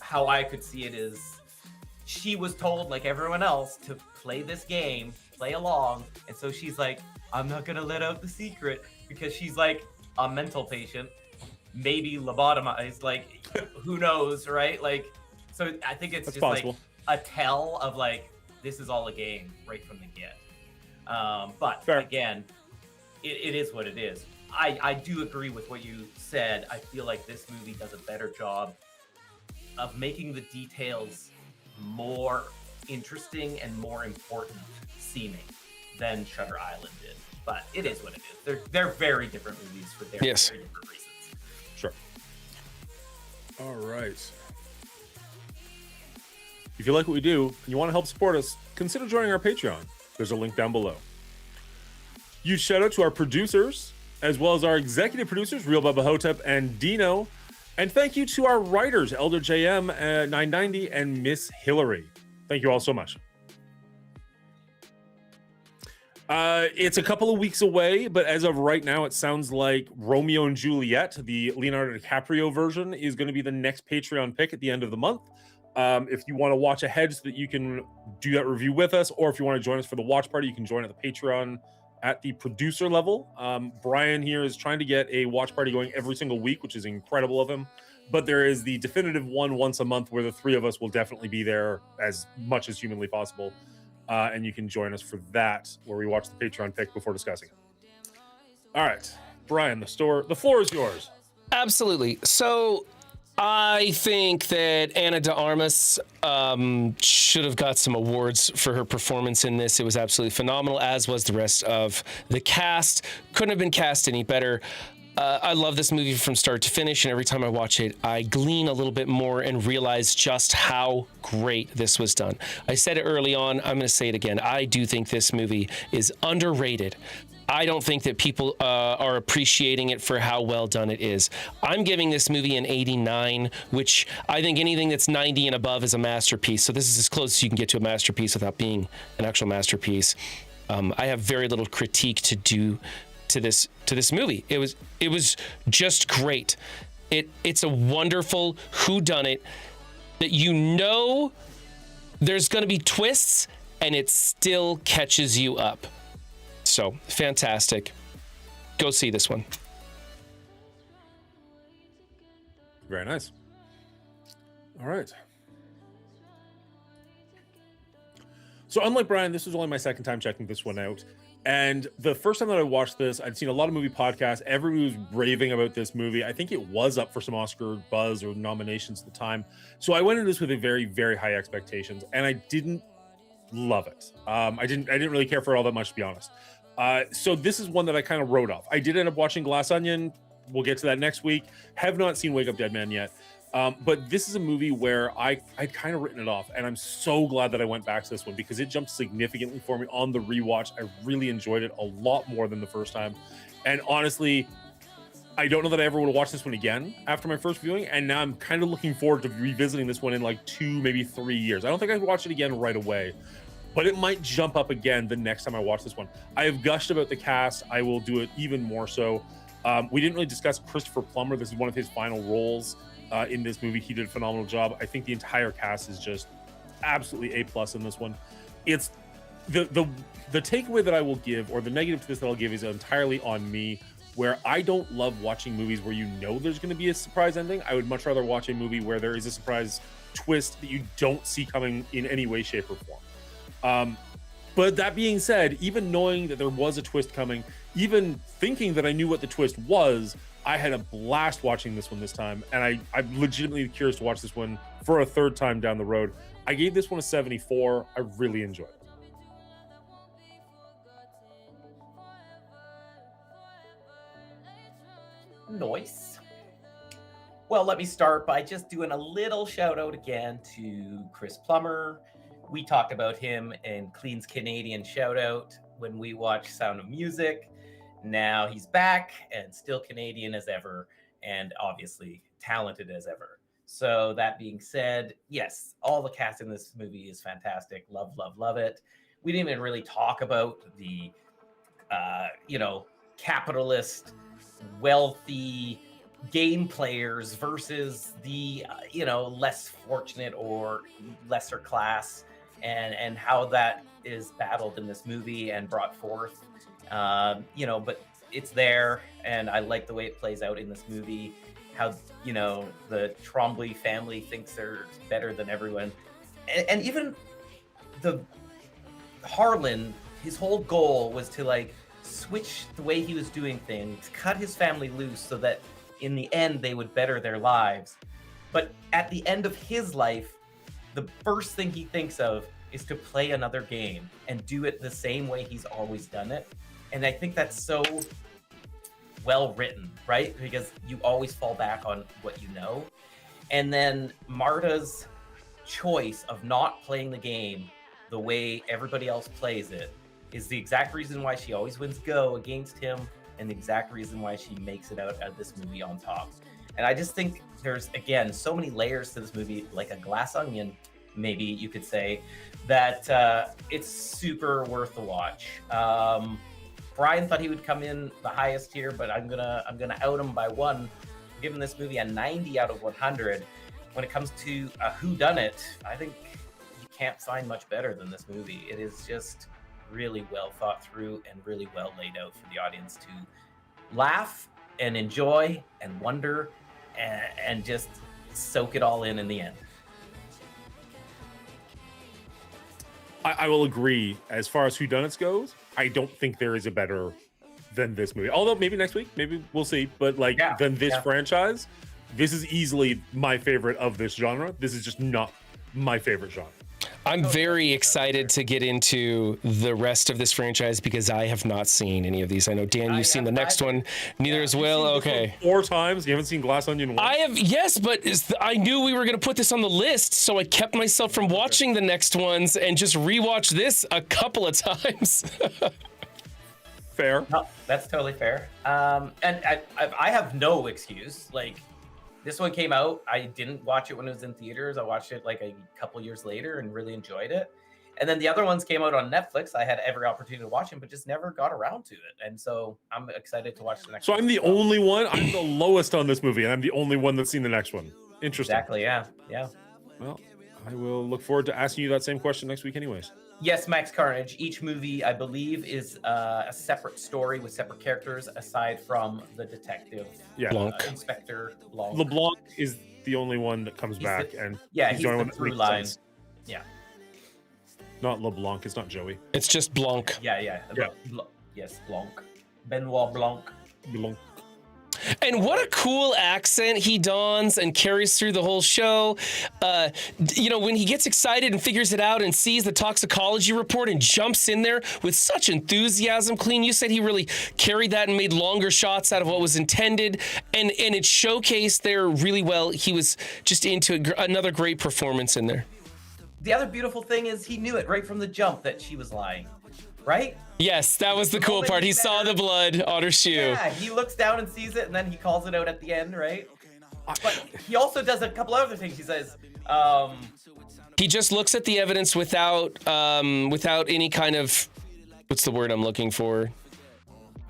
how I could see it is she was told, like everyone else, to play this game, play along. And so she's like, I'm not going to let out the secret, because she's like a mental patient, maybe lobotomized, like who knows, right? Like, so I think it's just possible. Like a tell of like, this is all a game right from the get. But fair. Again, it is what it is. I do agree with what you said. I feel like this movie does a better job of making the details more interesting and more important seeming than Shutter Island did. But it is what it is. They're very different movies for very different reasons. Sure. All right. If you like what we do and you want to help support us, consider joining our Patreon. There's a link down below. Huge shout out to our producers, as well as our executive producers, Real Bubba Hotep and Dino. And thank you to our writers, Elder JM 990 and Miss Hillary. Thank you all so much. It's a couple of weeks away, but as of right now, it sounds like Romeo and Juliet, the Leonardo DiCaprio version, is going to be the next Patreon pick at the end of the month. If you want to watch ahead so that you can do that review with us, or if you want to join us for the watch party, you can join at the Patreon at the producer level. Brian here is trying to get a watch party going every single week, which is incredible of him. But there is the definitive one once a month where the three of us will definitely be there as much as humanly possible. And you can join us for that, where we watch the Patreon pick before discussing it. All right, Brian, the floor is yours. Absolutely. So I think that Ana de Armas should have got some awards for her performance in this. It was absolutely phenomenal, as was the rest of the cast. Couldn't have been cast any better. I love this movie from start to finish, and every time I watch it, I glean a little bit more and realize just how great this was done. I said it early on, I'm going to say it again. I do think this movie is underrated. I don't think that people are appreciating it for how well done it is. I'm giving this movie an 89, which I think anything that's 90 and above is a masterpiece. So this is as close as you can get to a masterpiece without being an actual masterpiece. I have very little critique to do to this movie. It was just great. It's a wonderful whodunit that you know there's going to be twists and it still catches you up. So fantastic. Go see this one. Very nice. All right. So unlike Brian, this was only my second time checking this one out. And the first time that I watched this, I'd seen a lot of movie podcasts. Everybody was raving about this movie. I think it was up for some Oscar buzz or nominations at the time. So I went into this with a very, very high expectations, and I didn't love it. I didn't really care for it all that much, to be honest. So this is one that I kind of wrote off. I did end up watching Glass Onion. We'll get to that next week. Have not seen Wake Up Dead Man yet. But this is a movie where I'd kind of written it off, and I'm so glad that I went back to this one because it jumped significantly for me on the rewatch. I really enjoyed it a lot more than the first time. And honestly, I don't know that I ever would watch this one again after my first viewing, and now I'm kind of looking forward to revisiting this one in like 2, maybe 3 years. I don't think I'd watch it again right away, but it might jump up again the next time I watch this one. I have gushed about the cast. I will do it even more so. We didn't really discuss Christopher Plummer. This is one of his final roles in this movie. He did a phenomenal job. I think the entire cast is just absolutely A+ in this one. It's the takeaway that I will give, or the negative to this that I'll give, is entirely on me, where I don't love watching movies where you know there's going to be a surprise ending. I would much rather watch a movie where there is a surprise twist that you don't see coming in any way, shape, or form. But that being said, even knowing that there was a twist coming, even thinking that I knew what the twist was, I had a blast watching this one this time, and I'm legitimately curious to watch this one for a third time down the road. I gave this one a 74. I really enjoyed it. Nice. Well, let me start by just doing a little shout out again to Chris Plummer. We talked about him in Clean's Canadian shout out when we watched Sound of Music. Now he's back and still Canadian as ever, and obviously talented as ever. So that being said, yes, all the cast in this movie is fantastic. Love, love, love it. We didn't even really talk about the, capitalist, wealthy game players versus the less fortunate or lesser class, and how that is battled in this movie and brought forth. But it's there, and I like the way it plays out in this movie. How the Trombley family thinks they're better than everyone, and even the Harlan, his whole goal was to switch the way he was doing things, cut his family loose so that in the end they would better their lives. But at the end of his life, the first thing he thinks of is to play another game and do it the same way he's always done it. And I think that's so well written, right? Because you always fall back on what you know. And then Marta's choice of not playing the game the way everybody else plays it is the exact reason why she always wins go against him, and the exact reason why she makes it out of this movie on top. And I just think there's, again, so many layers to this movie, like a glass onion, maybe you could say, that it's super worth the watch. Brian thought he would come in the highest here, but I'm gonna out him by one. I'm giving this movie a 90 out of 100. When it comes to a whodunit, I think you can't find much better than this movie. It is just really well thought through and really well laid out for the audience to laugh and enjoy and wonder and just soak it all in the end. I will agree. As far as whodunits goes, I don't think there is a better than this movie. Although maybe next week, maybe we'll see. But than this franchise, this is easily my favorite of this genre. This is just not my favorite genre. I'm very excited to get into the rest of this franchise because I have not seen any of these. I know, Dan, you've seen the next one. Neither as Will. Okay. 4 times. You haven't seen Glass Onion 1? I have, yes, but I knew we were going to put this on the list, so I kept myself from watching the next ones and just rewatched this a couple of times. Fair. No, that's totally fair. And I have no excuse. This one came out. I didn't watch it when it was in theaters. I watched it a couple years later and really enjoyed it. And then the other ones came out on Netflix. I had every opportunity to watch them, but just never got around to it. And so I'm excited to watch the next one. So I'm the only one. I'm the lowest on this movie, and I'm the only one that's seen the next one. Interesting. Exactly. Yeah. Well, I will look forward to asking you that same question next week anyways. Yes, Max Carnage. Each movie, I believe, is a separate story with separate characters aside from the detective. Yeah. Blanc. Inspector Blanc. LeBlanc is the only one that comes back. He's the only one through that line. sense. Yeah. Not LeBlanc. It's not Joey. It's just Blanc. Yeah. Yes, Blanc. Benoit Blanc. Blanc. And what a cool accent he dons and carries through the whole show. When he gets excited and figures it out and sees the toxicology report and jumps in there with such enthusiasm. Clean, you said he really carried that and made longer shots out of what was intended. And it showcased there really well. He was just into another great performance in there. The other beautiful thing is he knew it right from the jump that she was lying. right? Yes, that was the The cool moment part. he He met saw her- the blood on her shoe. Yeah, he looks down and sees it, and then he calls it out at the end, right? But he also does a couple other things. He says, He just looks at the evidence without any kind of, what's the word I'm looking for?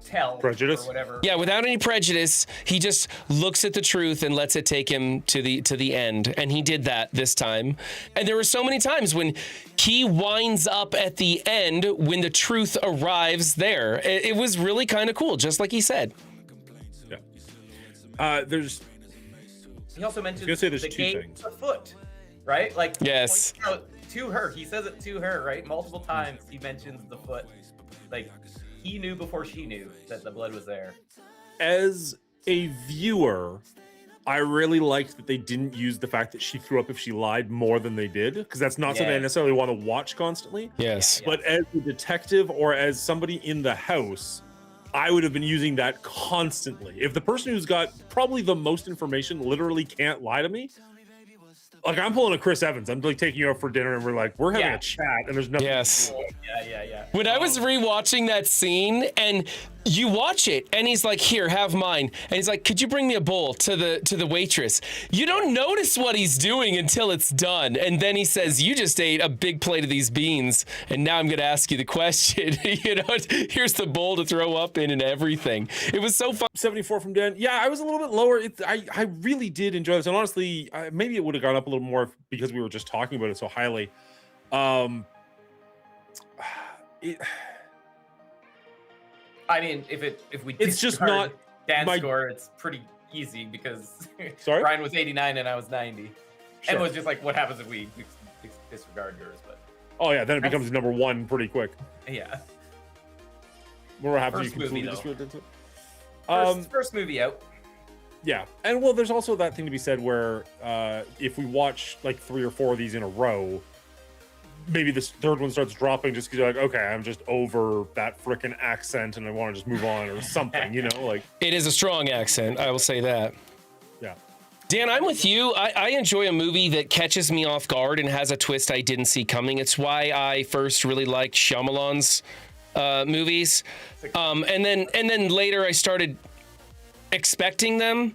tell Prejudice? or whatever. Yeah, without any prejudice, he just looks at the truth and lets it take him to the end. And he did that this time. And there were so many times when he winds up at the end when the truth arrives there. It was really kind of cool, just like he said. Yeah. There's He also mentions gonna say there's the two gate things. afoot, right? Like Yes. points out to her. He says it to her, right? Multiple times he mentions the foot. Like he knew before she knew that the blood was there. as a viewer, I really liked that they didn't use the fact that she threw up if she lied more than they did, because that's not something I Yeah. necessarily want to watch constantly. Yes. But as a detective or as somebody in the house, I would have been using that constantly. If the person who's got probably the most information literally can't lie to me, like I'm pulling a Chris Evans. I'm like taking you out for dinner and we're having Yeah. a chat and there's nothing. Yes. Yeah. When I was rewatching that scene and you watch it and he's like, here, have mine. And he's like, could you bring me a bowl to the waitress? You don't notice what he's doing until it's done. And then he says, you just ate a big plate of these beans. And now I'm going to ask you the question. Here's the bowl to throw up in and everything. It was so fun. 74 from Dan. Yeah, I was a little bit lower. I really did enjoy this, and honestly, maybe it would have gone up a little more because we were just talking about it so highly. I mean, if we It's just discard not Dan's my- score, it's pretty easy because Sorry? Ryan was 89 and I was 90. Sure. And it was just like, what happens if we disregard yours? But Oh yeah, then it becomes number one pretty quick. yeah, We're happy you First movie, completely though. disagreed with it. first movie out. Yeah, and well, there's also that thing to be said where if we watch like 3 or 4 of these in a row, maybe this third one starts dropping just because you're like, okay, I'm just over that frickin' accent and I want to just move on or something, you know, like It is a strong accent. I will say that. yeah. Dan, I'm with you. I enjoy a movie that catches me off guard and has a twist I didn't see coming. It's why I first really liked Shyamalan's movies, and then later I started expecting them,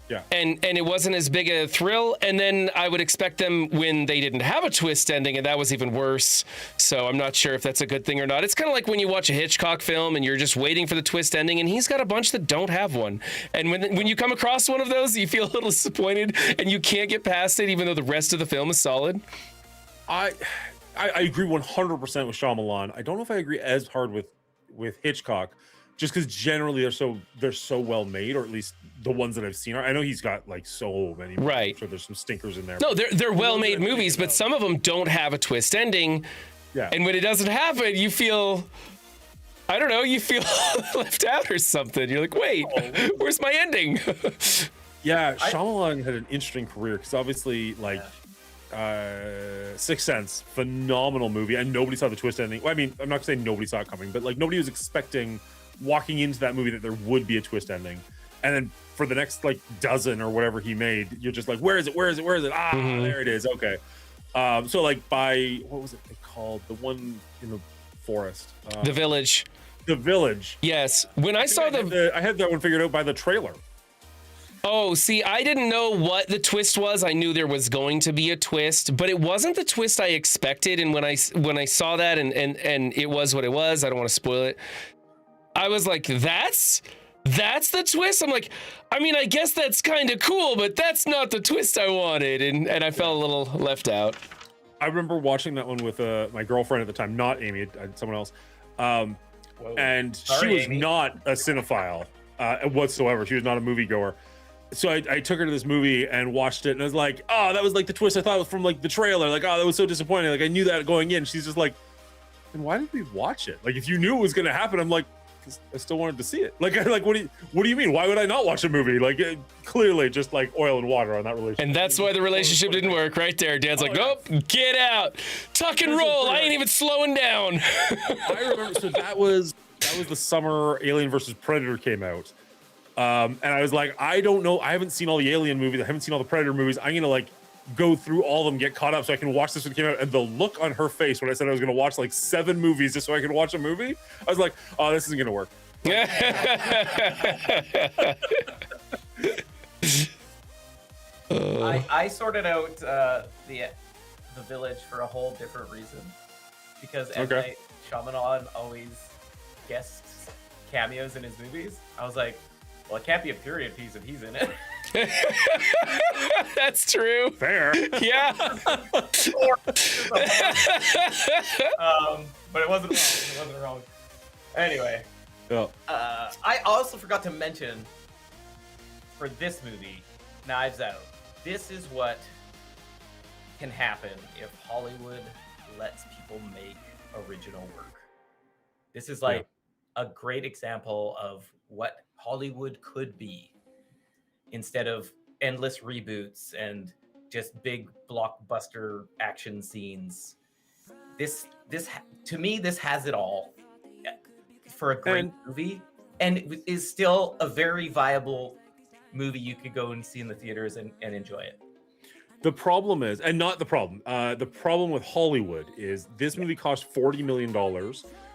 Yeah. and it wasn't as big a thrill. And then I would expect them when they didn't have a twist ending, and that was even worse. So I'm not sure if that's a good thing or not. It's kind of like when you watch a Hitchcock film and you're just waiting for the twist ending, and he's got a bunch that don't have one. And when you come across one of those, you feel a little disappointed, and you can't get past it, even though the rest of the film is solid. I agree 100% with Shyamalan. I don't know if I agree as hard with Hitchcock, just because generally they're so well made, or at least the ones that I've seen. I know he's got like so many. Right. I'm sure there's some stinkers in there. No, they're well-made that I'm movies, thinking but of. some of them don't have a twist ending. Yeah. And when it doesn't happen, you feel, I don't know, you feel left out or something. You're like, wait, where's my ending? Yeah, Shyamalan had an interesting career because obviously, like, Sixth Sense, phenomenal movie, and nobody saw the twist ending. Well, I mean, I'm not saying nobody saw it coming, but like nobody was expecting walking into that movie that there would be a twist ending, and then for the next like dozen or whatever he made, you're just like, where is it? Where is it? Where is it? Ah, there it is. Okay. So like by what was it called? The one in the forest. The Village. The Village. Yes. When I saw I had that one figured out by the trailer. Oh, see, I didn't know what the twist was. I knew there was going to be a twist, but it wasn't the twist I expected. And when I saw that and it was what it was, I don't want to spoil it. I was like, that's the twist. I'm like, I mean, I guess that's kind of cool, but that's not the twist I wanted. And I felt a little left out. I remember watching that one with my girlfriend at the time, not Amy, someone else. And she Sorry, was Amy. not a cinephile whatsoever. She was not a moviegoer. So I took her to this movie and watched it, and I was like, oh, that was like the twist I thought was from like the trailer. Like, oh, that was so disappointing. Like, I knew that going in. She's just like, then why did we watch it? Like, if you knew it was going to happen, I'm like, 'cause I still wanted to see it. Like, what do you mean? Why would I not watch a movie? Like, clearly just like oil and water on that relationship. And that's why the relationship didn't work right there. Dan's like, nope, get out. Tuck and roll. I ain't even slowing down. I remember, so that was the summer Alien versus Predator came out. And I was like, I don't know. I haven't seen all the Alien movies. I haven't seen all the Predator movies. I'm going to like go through all of them, get caught up, so I can watch this when it came out. And the look on her face when I said I was going to watch like 7 movies just so I could watch a movie, I was like, oh, this isn't going to work. I sorted out the Village for a whole different reason, because M. Night Shyamalan always guest cameos in his movies. I was like, well, it can't be a period piece if he's in it. That's true. Fair. Yeah. But it wasn't wrong. It wasn't wrong. Anyway, I also forgot to mention for this movie, Knives Out, this is what can happen if Hollywood lets people make original work. This is like a great example of what Hollywood could be instead of endless reboots and just big blockbuster action scenes. This to me, this has it all for a great movie, and it is still a very viable movie you could go and see in the theaters and enjoy it. The problem is, and not the problem, the problem with Hollywood is this movie cost $40 million,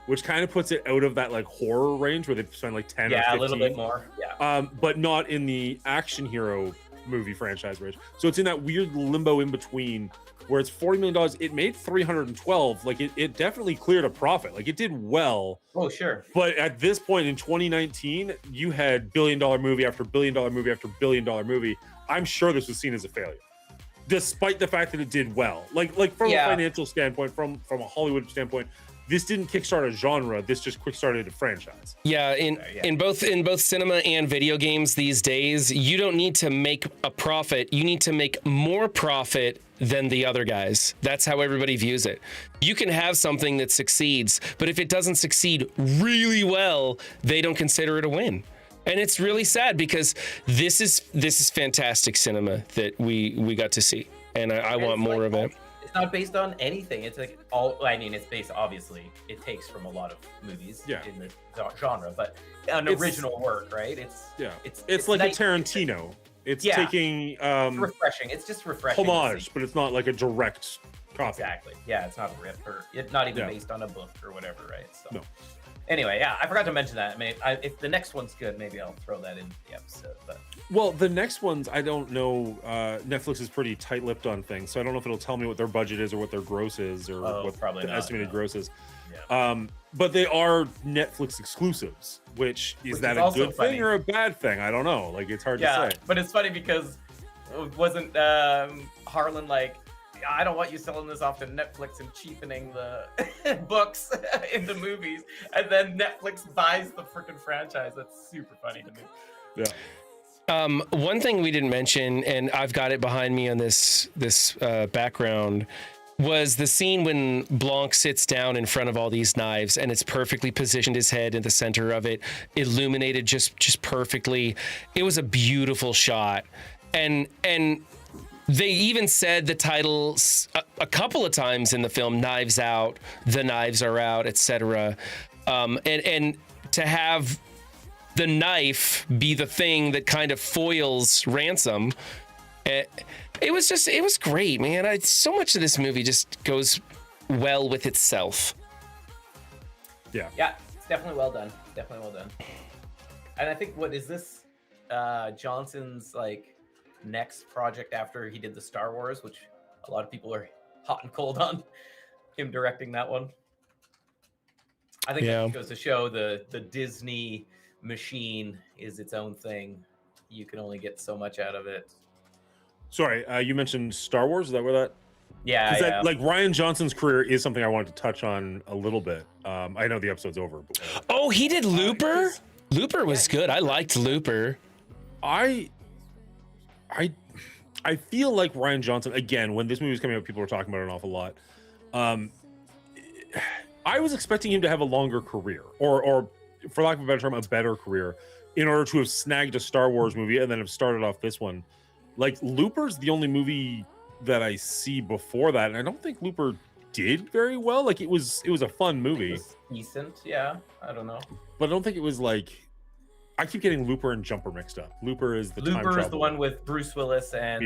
which kind of puts it out of that like horror range where they spend like 10 or 15. Yeah, a little bit more. Yeah. But not in the action hero movie franchise range. So it's in that weird limbo in between where it's $40 million. It made 312. Like it definitely cleared a profit. Like it did well. Oh, sure. But at this point in 2019, you had billion-dollar movie after billion-dollar movie after billion-dollar movie. I'm sure this was seen as a failure, despite the fact that it did well. Like from a financial standpoint, from a Hollywood standpoint, this didn't kickstart a genre. This just kickstarted a franchise. Yeah, in both cinema and video games these days, you don't need to make a profit. You need to make more profit than the other guys. That's how everybody views it. You can have something that succeeds, but if it doesn't succeed really well, they don't consider it a win. And it's really sad because this is fantastic cinema that we got to see, and I want more of it. It's not based on anything. It's like all. I mean, it's based. Obviously, it takes from a lot of movies in the genre, but an original work, right? It's like nice. a Tarantino. It's taking it's refreshing. It's just refreshing. Homage, but it's not like a direct copy. Exactly. Yeah, it's not a rip, or it's not even based on a book or whatever, right? So. No. Anyway, yeah, I forgot to mention that. I mean, if the next one's good, maybe I'll throw that in the episode. But well, the next ones, I don't know. Netflix is pretty tight-lipped on things, so I don't know if it'll tell me what their budget is or what their gross is or what the estimated gross is. Yeah. But they are Netflix exclusives, which is that a good thing or a bad thing? I don't know. Like, it's hard to say. But it's funny because wasn't Harlan like, I don't want you selling this off to Netflix and cheapening the books in the movies, and then Netflix buys the freaking franchise. That's super funny to me. Yeah. One thing we didn't mention, and I've got it behind me on this background, was the scene when Blanc sits down in front of all these knives, and it's perfectly positioned, his head in the center of it, illuminated just perfectly. It was a beautiful shot, and they even said the title a couple of times in the film, Knives Out, The Knives Are Out, etc. And to have the knife be the thing that kind of foils Ransom, it was great, man. So much of this movie just goes well with itself. Yeah, it's definitely well done. And I think, what is this Johnson's like next project after he did the Star Wars, which a lot of people are hot and cold on him directing that one. I think that goes to show the Disney machine is its own thing. You can only get so much out of it. Sorry, you mentioned Star Wars. Is that where that? Yeah. That, like, Rian Johnson's career is something I wanted to touch on a little bit. I know the episode's over. But, oh, he did Looper? Looper was good. I liked Looper. I feel like Rian Johnson, again, when this movie was coming out, people were talking about it an awful lot. I was expecting him to have a longer career, or for lack of a better term, a better career, in order to have snagged a Star Wars movie and then have started off this one. Like, Looper's the only movie that I see before that, and I don't think Looper did very well. Like, it was a fun movie. It was decent, yeah. I don't know. But I don't think it was like... I keep getting Looper and Jumper mixed up. Looper is the one with Bruce Willis and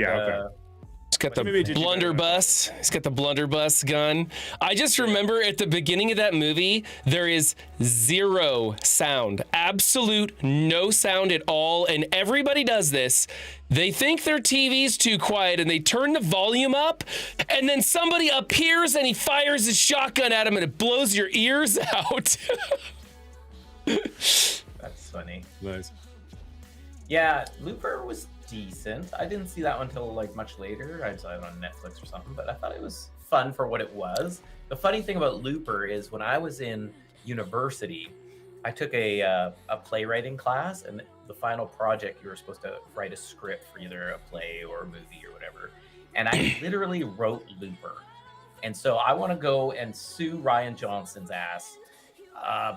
He's got the Maybe it did you better. blunderbuss. He's got the blunderbuss gun. I just remember at the beginning of that movie, there is zero sound, absolute no sound at all. And everybody does this. They think their TV's too quiet and they turn the volume up, and then somebody appears and he fires his shotgun at him and it blows your ears out. That's funny. Nice. Yeah, Looper was decent. I didn't see that one until like much later. I saw it on Netflix or something, but I thought it was fun for what it was. The funny thing about Looper is when I was in university, I took a playwriting class, and the final project you were supposed to write a script for either a play or a movie or whatever. And I literally wrote Looper. And so I want to go and sue Rian Johnson's ass.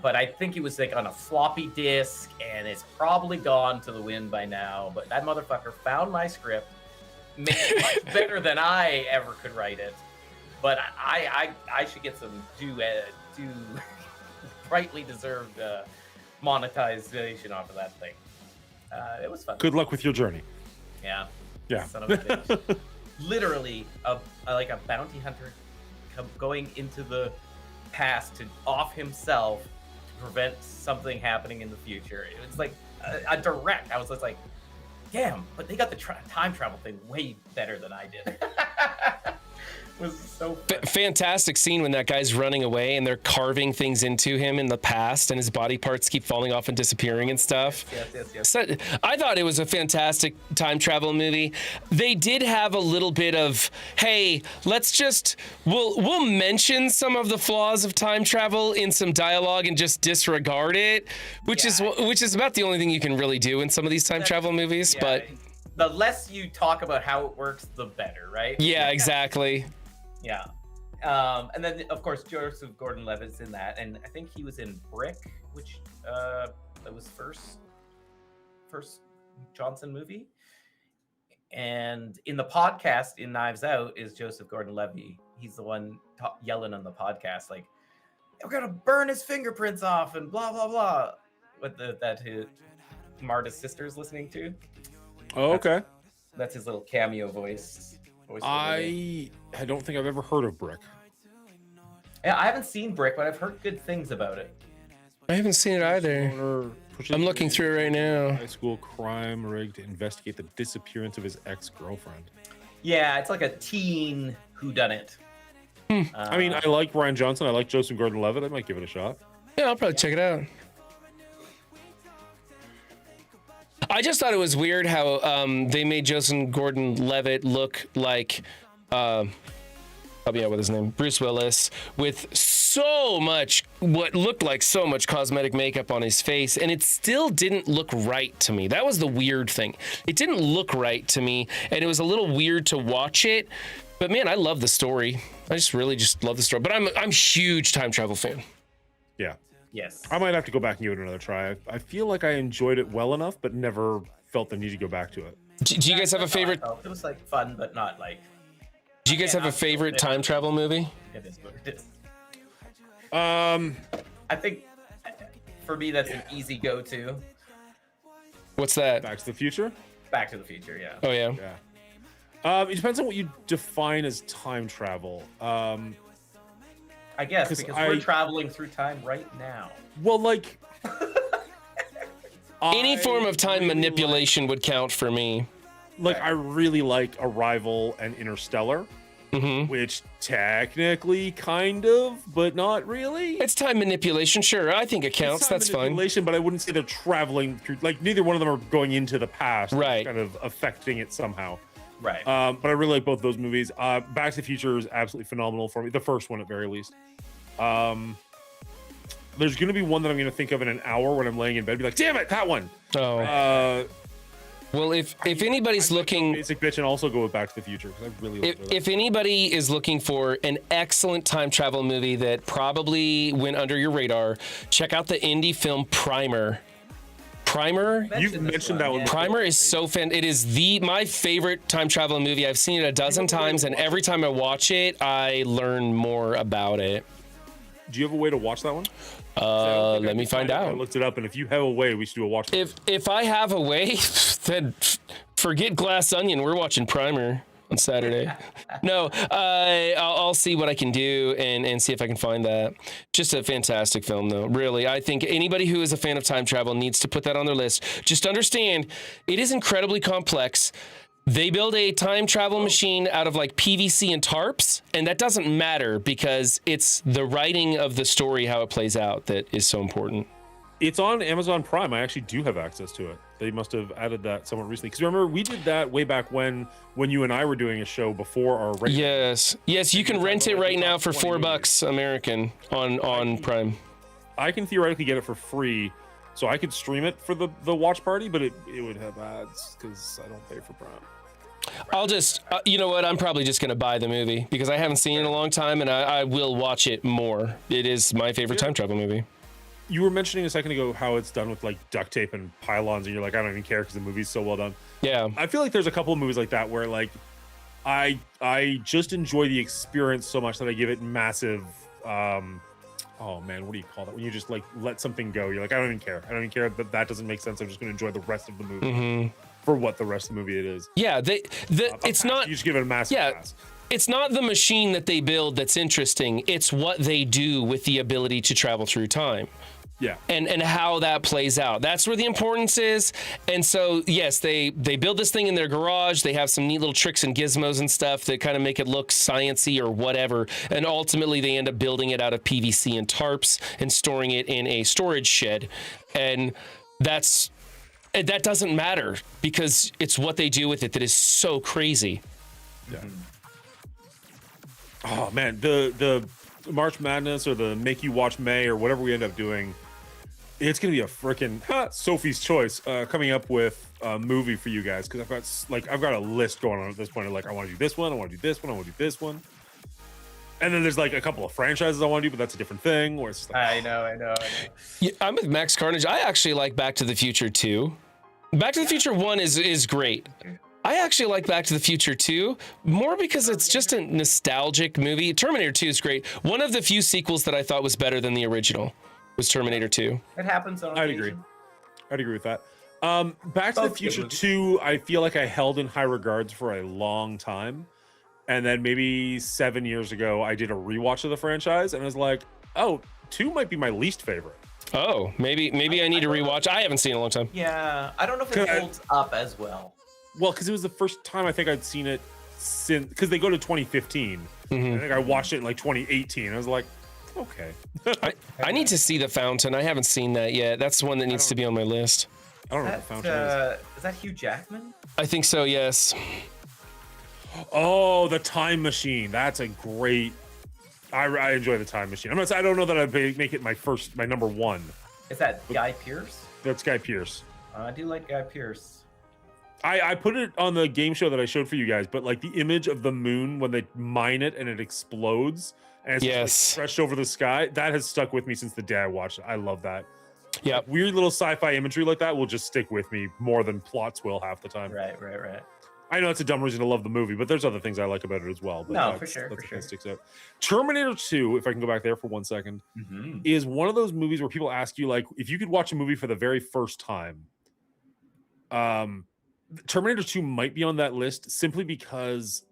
But I think it was like on a floppy disk, and it's probably gone to the wind by now. But that motherfucker found my script, made it much better than I ever could write it. But I should get some due rightly deserved monetization off of that thing. It was fun. Good luck with your journey. Yeah. Yeah. Son of a bitch. Literally, like a bounty hunter going into the past to off himself to prevent something happening in the future. It was like a direct. I was just like, damn, but they got the time travel thing way better than I did. It was so fun. Fantastic scene when that guy's running away and they're carving things into him in the past and his body parts keep falling off and disappearing and stuff. Yes. So, I thought it was a fantastic time travel movie. They did have a little bit of, hey, we'll mention some of the flaws of time travel in some dialogue and just disregard it, which is about the only thing you can really do in some of these time travel movies. Yeah, but the less you talk about how it works, the better, right? yeah, exactly. Yeah. And then, of course, Joseph Gordon-Levitt's in that, and I think he was in Brick, which that was first Johnson movie. And in the podcast in Knives Out is Joseph Gordon-Levitt. He's the one yelling on the podcast, like, "We're gonna burn his fingerprints off," and blah blah blah. What that his Marta's sister's listening to. Oh, okay. That's his little cameo voice. I don't think I've ever heard of Brick. Yeah, I haven't seen Brick, but I've heard good things about it. I haven't seen it either. I'm looking through it right now. High school crime rig to investigate the disappearance of his ex-girlfriend. Yeah, it's like a teen whodunit. I mean, I like Rian Johnson. I like Joseph Gordon-Levitt. I might give it a shot. Yeah, I'll probably check it out. I just thought it was weird how they made Joseph Gordon-Levitt look like, help me out with his name, Bruce Willis, with so much, what looked like so much cosmetic makeup on his face, and it still didn't look right to me. That was the weird thing. It didn't look right to me, and it was a little weird to watch it. But man, I love the story. I just really love the story. But I'm a huge time travel fan. Yeah. Yes. I might have to go back and give it another try. I feel like I enjoyed it well enough, but never felt the need to go back to it. Do you guys have a favorite? It was like fun, but not like. Do you guys have a favorite time travel movie? It is what it is. I think for me that's an easy go-to. What's that? Back to the Future? Back to the Future, yeah. Oh yeah. Yeah. It depends on what you define as time travel. I guess because we're traveling through time right now. Well, like any form of time manipulation would count for me. Like I really like Arrival and Interstellar, which technically kind of, but not really. It's time manipulation, sure. I think it counts. That's fine. Manipulation, but I wouldn't say they're traveling through. Like neither one of them are going into the past, right? Kind of affecting it somehow. Right. But I really like both those movies. Back to the Future is absolutely phenomenal for me. The first one, at very least. There's going to be one that I'm going to think of in an hour when I'm laying in bed. Be like, damn it, that one. Oh. Well, if anybody's looking, basic bitch, and also go with Back to the Future because I really. If anybody is looking for an excellent time travel movie that probably went under your radar, check out the indie film Primer. You've mentioned that one. Primer is so fan. It is my favorite time travel movie. I've seen it a dozen times, and every time I watch it, I learn more about it. Do you have a way to watch that one? Let me find out. I looked it up, and if you have a way, we should do a watch. If I have a way, then forget Glass Onion. We're watching Primer. on Saturday. No, I'll see what I can do and see if I can find that. Just a fantastic film, though. Really, I think anybody who is a fan of time travel needs to put that on their list. Just understand, it is incredibly complex. They build a time travel machine out of like PVC and tarps, and that doesn't matter because it's the writing of the story, how it plays out, that is so important. It's on Amazon Prime. I actually do have access to it. They must have added that somewhat recently. Because remember, we did that way back when you and I were doing a show before our regular. Yes, you can rent it right now for $4 American on Prime. I can theoretically get it for free, so I could stream it for the watch party, but it would have ads because I don't pay for Prime. I'll just, you know what? I'm probably just going to buy the movie because I haven't seen it in a long time, and I will watch it more. It is my favorite time travel movie. You were mentioning a second ago how it's done with like duct tape and pylons, and you're like, I don't even care because the movie's so well done. Yeah. I feel like there's a couple of movies like that where like I just enjoy the experience so much that I give it massive oh man, what do you call that? When you just like let something go, you're like, I don't even care. I don't even care that doesn't make sense. I'm just going to enjoy the rest of the movie for what the rest of the movie it is. Yeah, it's not. You just give it a massive pass. It's not the machine that they build that's interesting. It's what they do with the ability to travel through time. Yeah. And how that plays out. That's where the importance is. And so, yes, they build this thing in their garage. They have some neat little tricks and gizmos and stuff that kind of make it look sciencey or whatever. And ultimately, they end up building it out of PVC and tarps and storing it in a storage shed. And that doesn't matter because it's what they do with it that is so crazy. Yeah. Oh man, the March Madness or the Make You Watch May or whatever we end up doing, it's gonna be a freaking Sophie's Choice coming up with a movie for you guys because I've got a list going on at this point of like I want to do this one, I want to do this one, I want to do this one, and then there's like a couple of franchises I want to do, but that's a different thing. Where it's just like, I know. Yeah, I'm with Max Carnage. I actually like Back to the Future 2. Back to the Future 1 is great. I actually like Back to the Future 2 more because it's just a nostalgic movie. Terminator 2 is great. One of the few sequels that I thought was better than the original was Terminator 2. It happens on occasion. I'd agree with that. Back to the Future 2, I feel like I held in high regards for a long time. And then maybe 7 years ago, I did a rewatch of the franchise and I was like, oh, 2 might be my least favorite. Oh, maybe I need to rewatch. I haven't seen it in a long time. Yeah, I don't know if it holds up as well. Well, because it was the first time I think I'd seen it since, because they go to 2015. I think I watched it in like 2018. I was like, okay. I need to see The Fountain. I haven't seen that yet. That's one that needs to be on my list. I don't know what The Fountain is. Is that Hugh Jackman? I think so, yes. Oh, The Time Machine. That's a great. I enjoy The Time Machine. I don't know that I'd make it my number one. Is that Guy Pearce? That's Guy Pearce. I do like Guy Pearce. I put it on the game show that I showed for you guys, but like the image of the moon when they mine it and it explodes and it's just like stretched over the sky, that has stuck with me since the day I watched it. I love that. Yeah, like, weird little sci-fi imagery like that will just stick with me more than plots will half the time. Right. I know it's a dumb reason to love the movie, but there's other things I like about it as well. But no, for sure. Sticks out. Terminator 2, if I can go back there for 1 second, is one of those movies where people ask you, like, if you could watch a movie for the very first time, Terminator 2 might be on that list simply because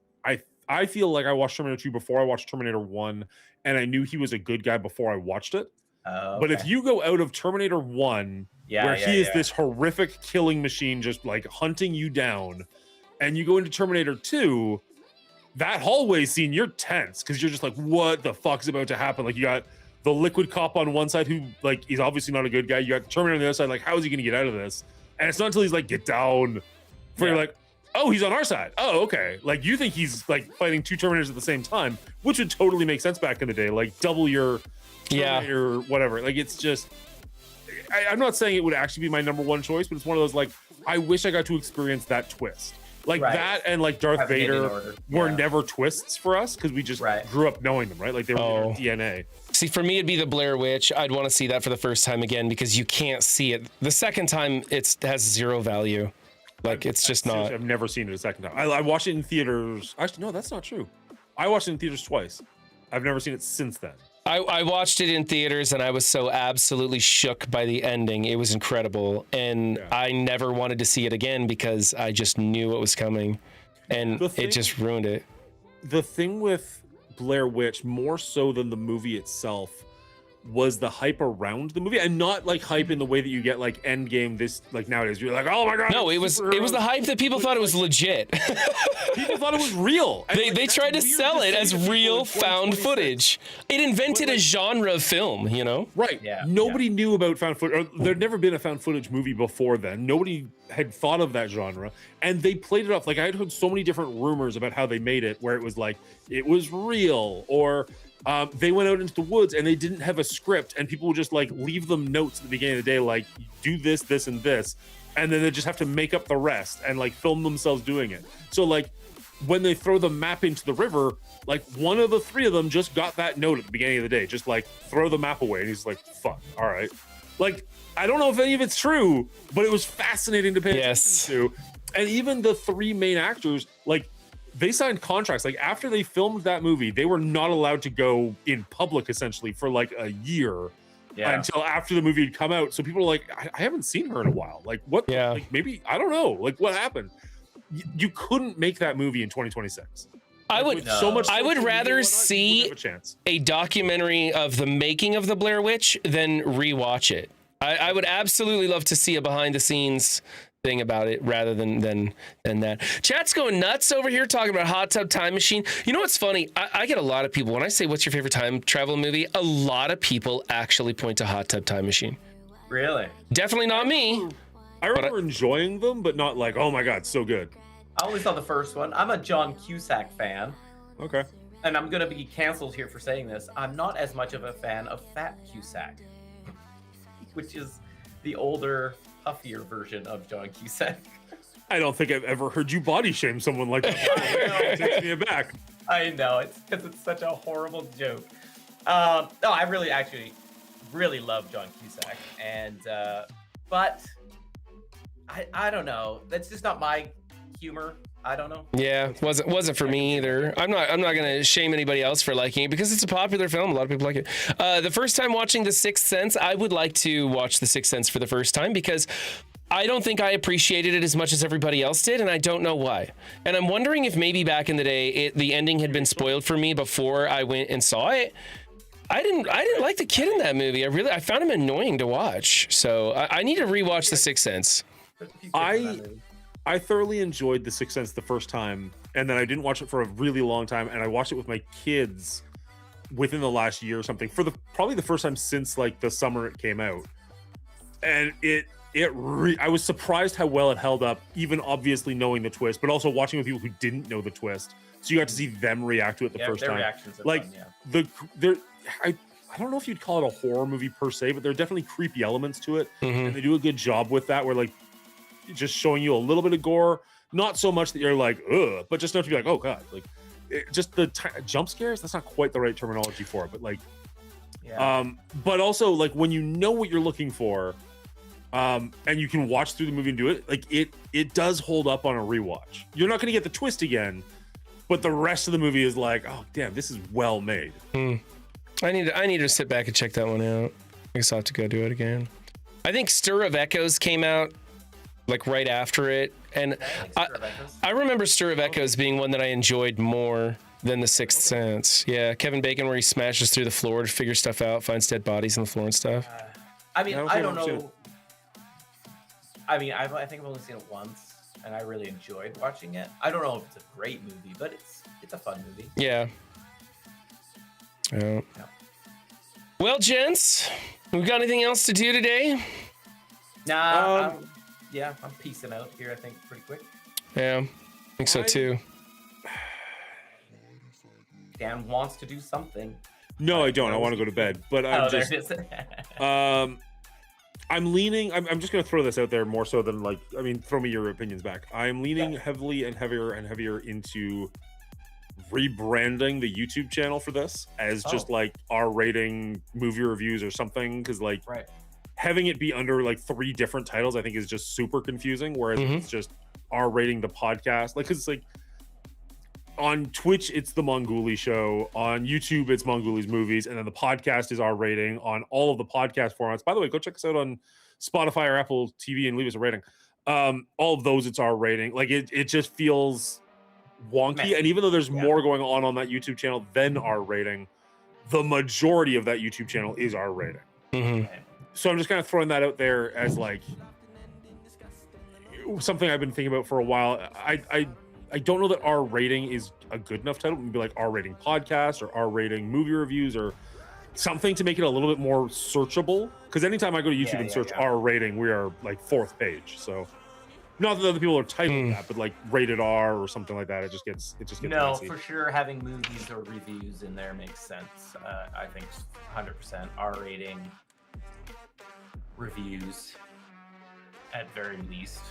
I feel like I watched Terminator 2 before I watched Terminator 1, and I knew he was a good guy before I watched it. Okay. But if you go out of Terminator 1, where he is this horrific killing machine just like hunting you down, and you go into Terminator 2, that hallway scene, you're tense because you're just like, what the fuck is about to happen? Like, you got the liquid cop on one side who, like, he's obviously not a good guy. You got Terminator on the other side, like, how is he going to get out of this? And it's not until he's like, get down, where you're like, oh, he's on our side. Oh, okay. Like, you think he's like fighting two Terminators at the same time, which would totally make sense back in the day. Like, double your Terminator, whatever. Like, it's just, I'm not saying it would actually be my number one choice, but it's one of those, like, I wish I got to experience that twist. Like that and like Darth Vader were never twists for us because we just grew up knowing them, right? Like they were in our DNA. See, for me, it'd be the Blair Witch. I'd want to see that for the first time again because you can't see it. The second time, it has zero value. Like, it's just not. I've never seen it a second time. I watched it in theaters. Actually, no, that's not true. I watched it in theaters twice. I've never seen it since then. I watched it in theaters and I was so absolutely shook by the ending. It was incredible. And I never wanted to see it again because I just knew what was coming. and The it thing- just ruined it. The thing with Blair Witch, more so than the movie itself, was the hype around the movie, and not like hype in the way that you get like Endgame this like nowadays. You're like, oh my god! No, it was the hype that people thought it was legit. People thought it was real. And, They like, they that's tried to weird sell say it to as people in real found 2026. footage. It invented a genre of film, you know? Right. Yeah, Nobody knew about found footage. Or there'd never been a found footage movie before then. Nobody had thought of that genre. And they played it off. Like I had heard so many different rumors about how they made it, where it was like, it was real, or they went out into the woods and they didn't have a script, and people would just like leave them notes at the beginning of the day, like do this, this, and this. And then they just have to make up the rest and like film themselves doing it. So like when they throw the map into the river, like one of the three of them just got that note at the beginning of the day, just like throw the map away. And he's like, fuck, all right. Like, I don't know if any of it's true, but it was fascinating to pay Yes. attention to. And even the three main actors, like they signed contracts. Like after they filmed that movie, they were not allowed to go in public essentially for like a year. Yeah. Until after the movie had come out. So people are like, I haven't seen her in a while. Like what? Yeah. Like maybe, I don't know. Like what happened? You couldn't make that movie in 2026. I Like, would with so much I would social media rather and whatnot, you see wouldn't have a chance. a documentary of the making of the Blair Witch than rewatch it. I would absolutely love to see a behind the scenes thing about it rather than that. Chat's going nuts over here talking about Hot Tub Time Machine. You know what's funny? I get a lot of people when I say what's your favorite time travel movie, a lot of people actually point to Hot Tub Time Machine. Really? Definitely not me. I remember enjoying them, but not like, oh my god, so good. I only saw the first one. I'm a John Cusack fan, Okay. and I'm gonna be canceled here for saying this. I'm not as much of a fan of Fat Cusack, which is the older, puffier version of John Cusack. I don't think I've ever heard you body shame someone like that. It takes me aback. I know, it's because it's such a horrible joke. No, I really, actually, really love John Cusack, and but I don't know. That's just not my humor. I don't know. Yeah, wasn't for me either. I'm not gonna shame anybody else for liking it because it's a popular film. A lot of people like it. The first time watching The Sixth Sense, I would like to watch The Sixth Sense for the first time because I don't think I appreciated it as much as everybody else did, and I don't know why. And I'm wondering if maybe back in the day, the ending had been spoiled for me before I went and saw it. I didn't like the kid in that movie. I found him annoying to watch. So I need to rewatch The Sixth Sense. There's a few kids in that movie. I thoroughly enjoyed The Sixth Sense the first time, and then I didn't watch it for a really long time, and I watched it with my kids within the last year or something for probably the first time since like the summer it came out. And I was surprised how well it held up, even obviously knowing the twist, but also watching with people who didn't know the twist. So you got to see them react to it the first their time. reactions are Like fun, yeah. I don't know if you'd call it a horror movie per se, but there are definitely creepy elements to it, Mhm. and they do a good job with that. Where like just showing you a little bit of gore, not so much that you're like ugh, but just enough to be like, oh god, like just the jump scares. That's not quite the right terminology for it, but like Yeah. but also like when you know what you're looking for, and you can watch through the movie and do it, like it does hold up on a rewatch. You're not going to get the twist again, but the rest of the movie is like, oh damn, this is well made. I need to sit back and check that one out. I guess I'll have to go do it again. I think Stir of Echoes came out like right after it, and I remember Stir of Echoes being one that I enjoyed more than The Sixth Sense. Yeah, Kevin Bacon where he smashes through the floor to figure stuff out, finds dead bodies on the floor and stuff. I mean, I don't I think don't I've seen know. I mean, I think I've only seen it once, and I really enjoyed watching it. I don't know if it's a great movie, but it's a fun movie. Yeah. Yeah. Well, gents, we got anything else to do today? Nah, I'm peacing out here. I think pretty quick. Yeah, I think so too. Dan wants to do something. No, I don't. I want to go to bed, but I'm there just it is. I'm leaning. I'm just going to throw this out there more so than like. I mean, throw me your opinions back. I'm leaning heavily and heavier into rebranding the YouTube channel for this as just like R rating movie reviews or something, because like Right. having it be under like 3 different titles I think is just super confusing, whereas Mhm. it's just R rating the podcast, like, because it's like on Twitch it's the Mongoolie Show, on YouTube it's Mongoolie's Movies, and then the podcast is R rating on all of the podcast formats. By the way, go check us out on Spotify or Apple TV and leave us a rating. All of those it's R rating. Like it just feels wonky. Messy. And even though there's Yeah. more going on that YouTube channel than R rating, the majority of that YouTube channel is R rating. Mhm. So I'm just kind of throwing that out there as like something I've been thinking about for a while. I don't know that R rating is a good enough title. It would be like R rating podcast or R rating movie reviews or something to make it a little bit more searchable. Because anytime I go to YouTube and search R rating, we are like 4th page. So not that other people are titled that, but like rated R or something like that. It just gets No, messy. for sure, having movies or reviews in there makes sense. I think 100% R rating reviews at very least.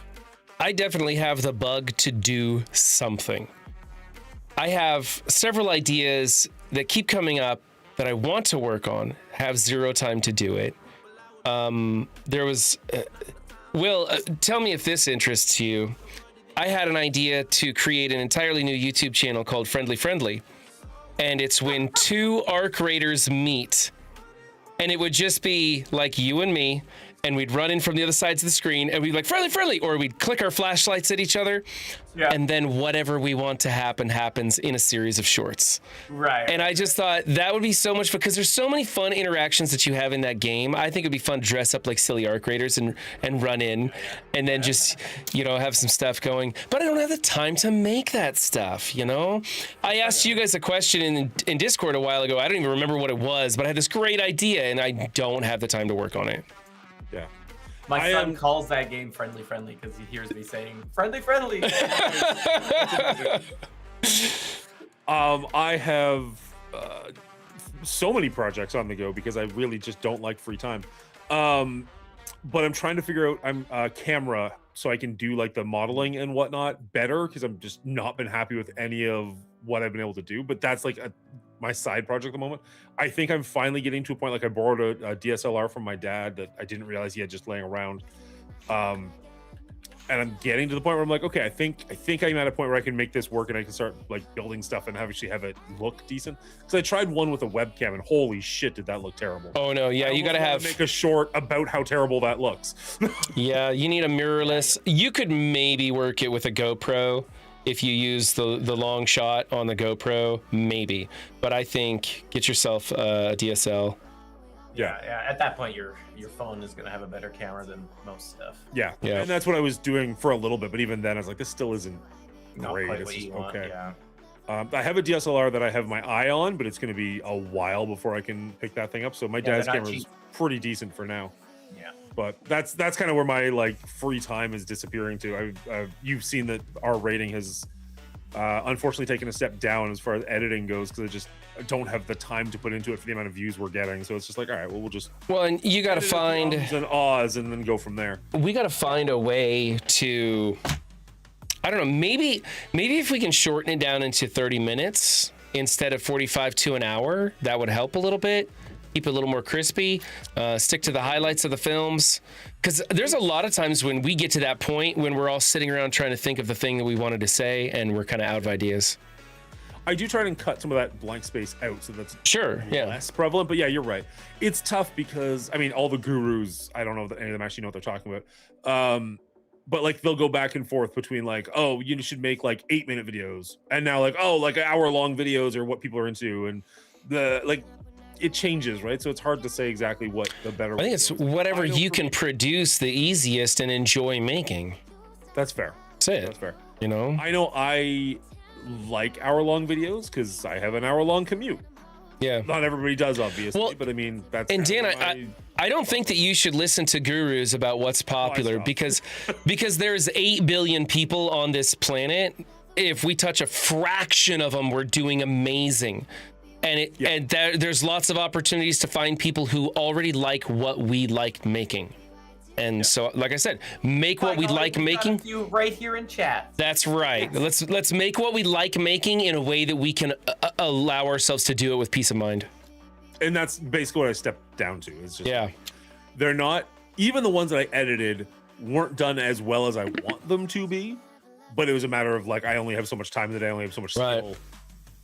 I definitely have the bug to do something. I have several ideas that keep coming up that I want to work on, have zero time to do it. There was, Will, tell me if this interests you. I had an idea to create an entirely new YouTube channel called Friendly Friendly. And it's when two arc raiders meet. And it would just be like you and me, and we'd run in from the other sides of the screen, and we'd be like, friendly, friendly, or we'd click our flashlights at each other, and then whatever we want to happen happens in a series of shorts. Right. And I just thought that would be so much fun, because there's so many fun interactions that you have in that game. I think it'd be fun to dress up like silly arc raiders and run in, and then just, have some stuff going. But I don't have the time to make that stuff, I asked you guys a question in Discord a while ago. I don't even remember what it was, but I had this great idea, and I don't have the time to work on it. Yeah. My son calls that game Friendly Friendly because he hears me saying Friendly Friendly. I have so many projects on the go because I really just don't like free time. But I'm trying to figure out a camera so I can do like the modeling and whatnot better, because I'm just not been happy with any of what I've been able to do. But that's like my side project at the moment. I think I'm finally getting to a point, like I borrowed a DSLR from my dad that I didn't realize he had just laying around. And I'm getting to the point where I'm like, okay, I think I'm at a point where I can make this work and I can start like building stuff and actually have it look decent. Because I tried one with a webcam and holy shit, did that look terrible. Oh no, yeah, you gotta make a short about how terrible that looks. Yeah, you need a mirrorless. You could maybe work it with a GoPro if you use the long shot on the GoPro, maybe. But I think get yourself a DSL. Yeah. At that point, your phone is gonna have a better camera than most stuff. Yeah. And that's what I was doing for a little bit, but even then I was like, this still isn't great. Quite It's what just you want, okay. Yeah. I have a DSLR that I have my eye on, but it's going to be a while before I can pick that thing up. So my dad's they're not camera is cheap. pretty decent for now. Yeah. But that's kind of where my like free time is disappearing to. You've seen that our rating has unfortunately taken a step down as far as editing goes, because I just don't have the time to put into it for the amount of views we're getting. So it's just like, all right, well, we'll just and you got to find an Oz and then go from there. We got to find a way to, I don't know, maybe if we can shorten it down into 30 minutes instead of 45 to an hour, that would help a little bit. Keep it a little more crispy, stick to the highlights of the films. Because there's a lot of times when we get to that point when we're all sitting around trying to think of the thing that we wanted to say and we're kind of out of ideas. I do try and cut some of that blank space out so that's less prevalent. But yeah, you're right. It's tough because, I mean, all the gurus, I don't know that any of them actually know what they're talking about. But like they'll go back and forth between like, oh, you should make like 8-minute videos. And now like, oh, like hour-long videos are what people are into. And the like, it changes, right? So it's hard to say exactly what the better. I think it's whatever you can produce the easiest and enjoy making. That's fair. That's it. That's fair. I know I like hour-long videos because I have an hour-long commute. Yeah. Not everybody does, obviously, but I mean, that's. And Dan, I don't think that you should listen to gurus about what's popular because there's 8 billion people on this planet. If we touch a fraction of them, we're doing amazing. And there's lots of opportunities to find people who already like what we like making. And so, like I said, make what we like making. You right here in chat. That's right. Let's make what we like making in a way that we can allow ourselves to do it with peace of mind. And that's basically what I stepped down to. It's just they're not, even the ones that I edited weren't done as well as I want them to be. But it was a matter of like, I only have so much time in the day. I only have so much skill.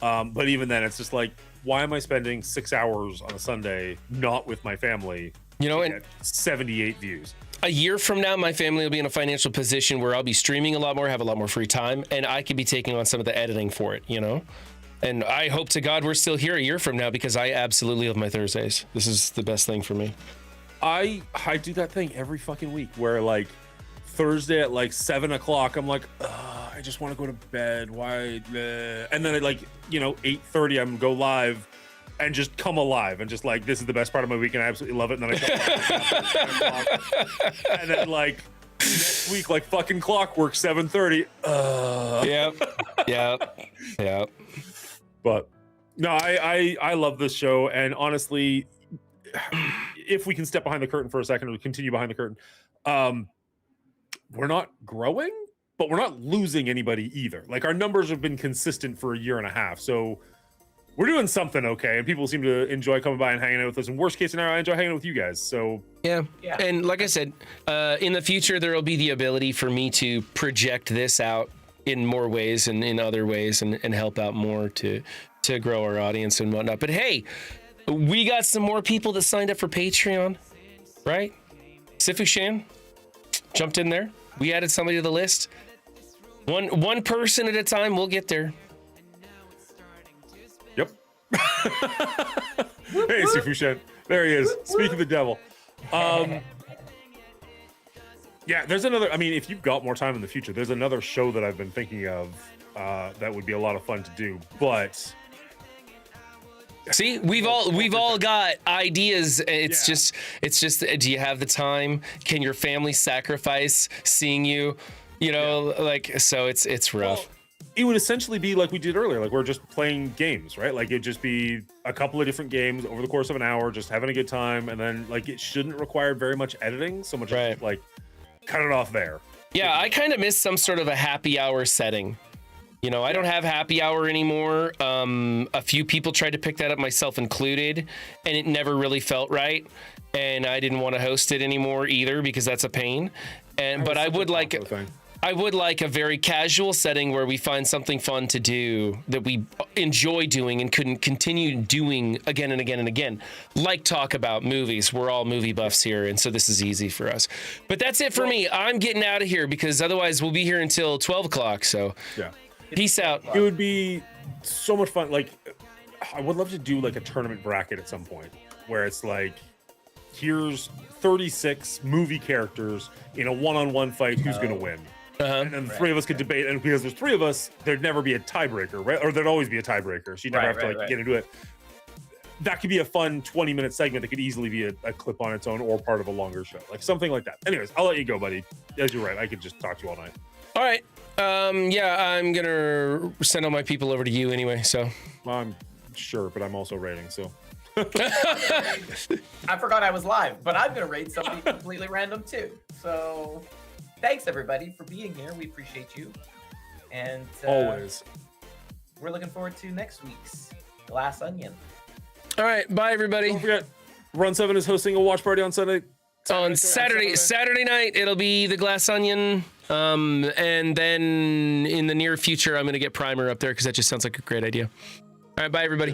But even then, it's just like, why am I spending 6 hours on a Sunday not with my family? And 78 views. a year from now, my family will be in a financial position where I'll be streaming a lot more, have a lot more free time, and I could be taking on some of the editing for it, you know? And I hope to God we're still here a year from now because I absolutely love my Thursdays. This is the best thing for me. I do that thing every fucking week where like Thursday at like 7 o'clock, I'm like, I just want to go to bed. Why? And then at like, 8:30, I'm go live and just come alive and just like, this is the best part of my week and I absolutely love it. And then I go and then like next week, like fucking clockwork, 7:30. Yep. But no, I love this show, and honestly, if we can step behind the curtain for a second or continue behind the curtain, we're not growing, but we're not losing anybody either. Like our numbers have been consistent for a year and a half, so we're doing something okay, and people seem to enjoy coming by and hanging out with us. And worst case scenario, I enjoy hanging out with you guys. So yeah. And like I said, in the future there will be the ability for me to project this out in more ways and in other ways and help out more to grow our audience and whatnot. But hey, we got some more people that signed up for Patreon, right? Sifu Shan jumped in there. We added somebody to the list. One person at a time. We'll get there. Yep. Hey, Sifu Shan. There he is. Speak of the devil. Yeah, there's another. I mean, if you've got more time in the future, there's another show that I've been thinking of that would be a lot of fun to do. But see, we've all got ideas. It's just, do you have the time? Can your family sacrifice seeing you? You know, like, so it's rough. Well, it would essentially be like we did earlier. Like we're just playing games, right? Like it'd just be a couple of different games over the course of an hour, just having a good time. And then like it shouldn't require very much editing, so much as like cut it off there. Yeah, I kind of miss some sort of a happy hour setting. You know, I don't have happy hour anymore. A few people tried to pick that up, myself included, and it never really felt right. And I didn't want to host it anymore either because that's a pain. But I would like a very casual setting where we find something fun to do that we enjoy doing and couldn't continue doing again and again and again. Like talk about movies. We're all movie buffs here, and so this is easy for us. But that's it for me. I'm getting out of here because otherwise we'll be here until 12 o'clock. So yeah. Peace out. It would be so much fun. Like, I would love to do like a tournament bracket at some point where it's like, here's 36 movie characters in a one-on-one fight. Who's going to win? And then the three of us could debate. And because there's three of us, there'd never be a tiebreaker, right? Or there'd always be a tiebreaker. So you'd never have to get into it. That could be a fun 20-minute segment that could easily be a clip on its own or part of a longer show. Like something like that. Anyways, I'll let you go, buddy. As you're right, I could just talk to you all night. All right. Yeah, I'm gonna send all my people over to you anyway, so. I'm sure, but I'm also rating, so. I forgot I was live, but I'm gonna rate something completely random too. So thanks everybody for being here. We appreciate you. And always. We're looking forward to next week's Glass Onion. All right, bye everybody. Don't forget, Run 7 is hosting a watch party on Sunday. Saturday night, it'll be the Glass Onion. And then in the near future, I'm going to get Primer up there because that just sounds like a great idea. All right, bye, everybody.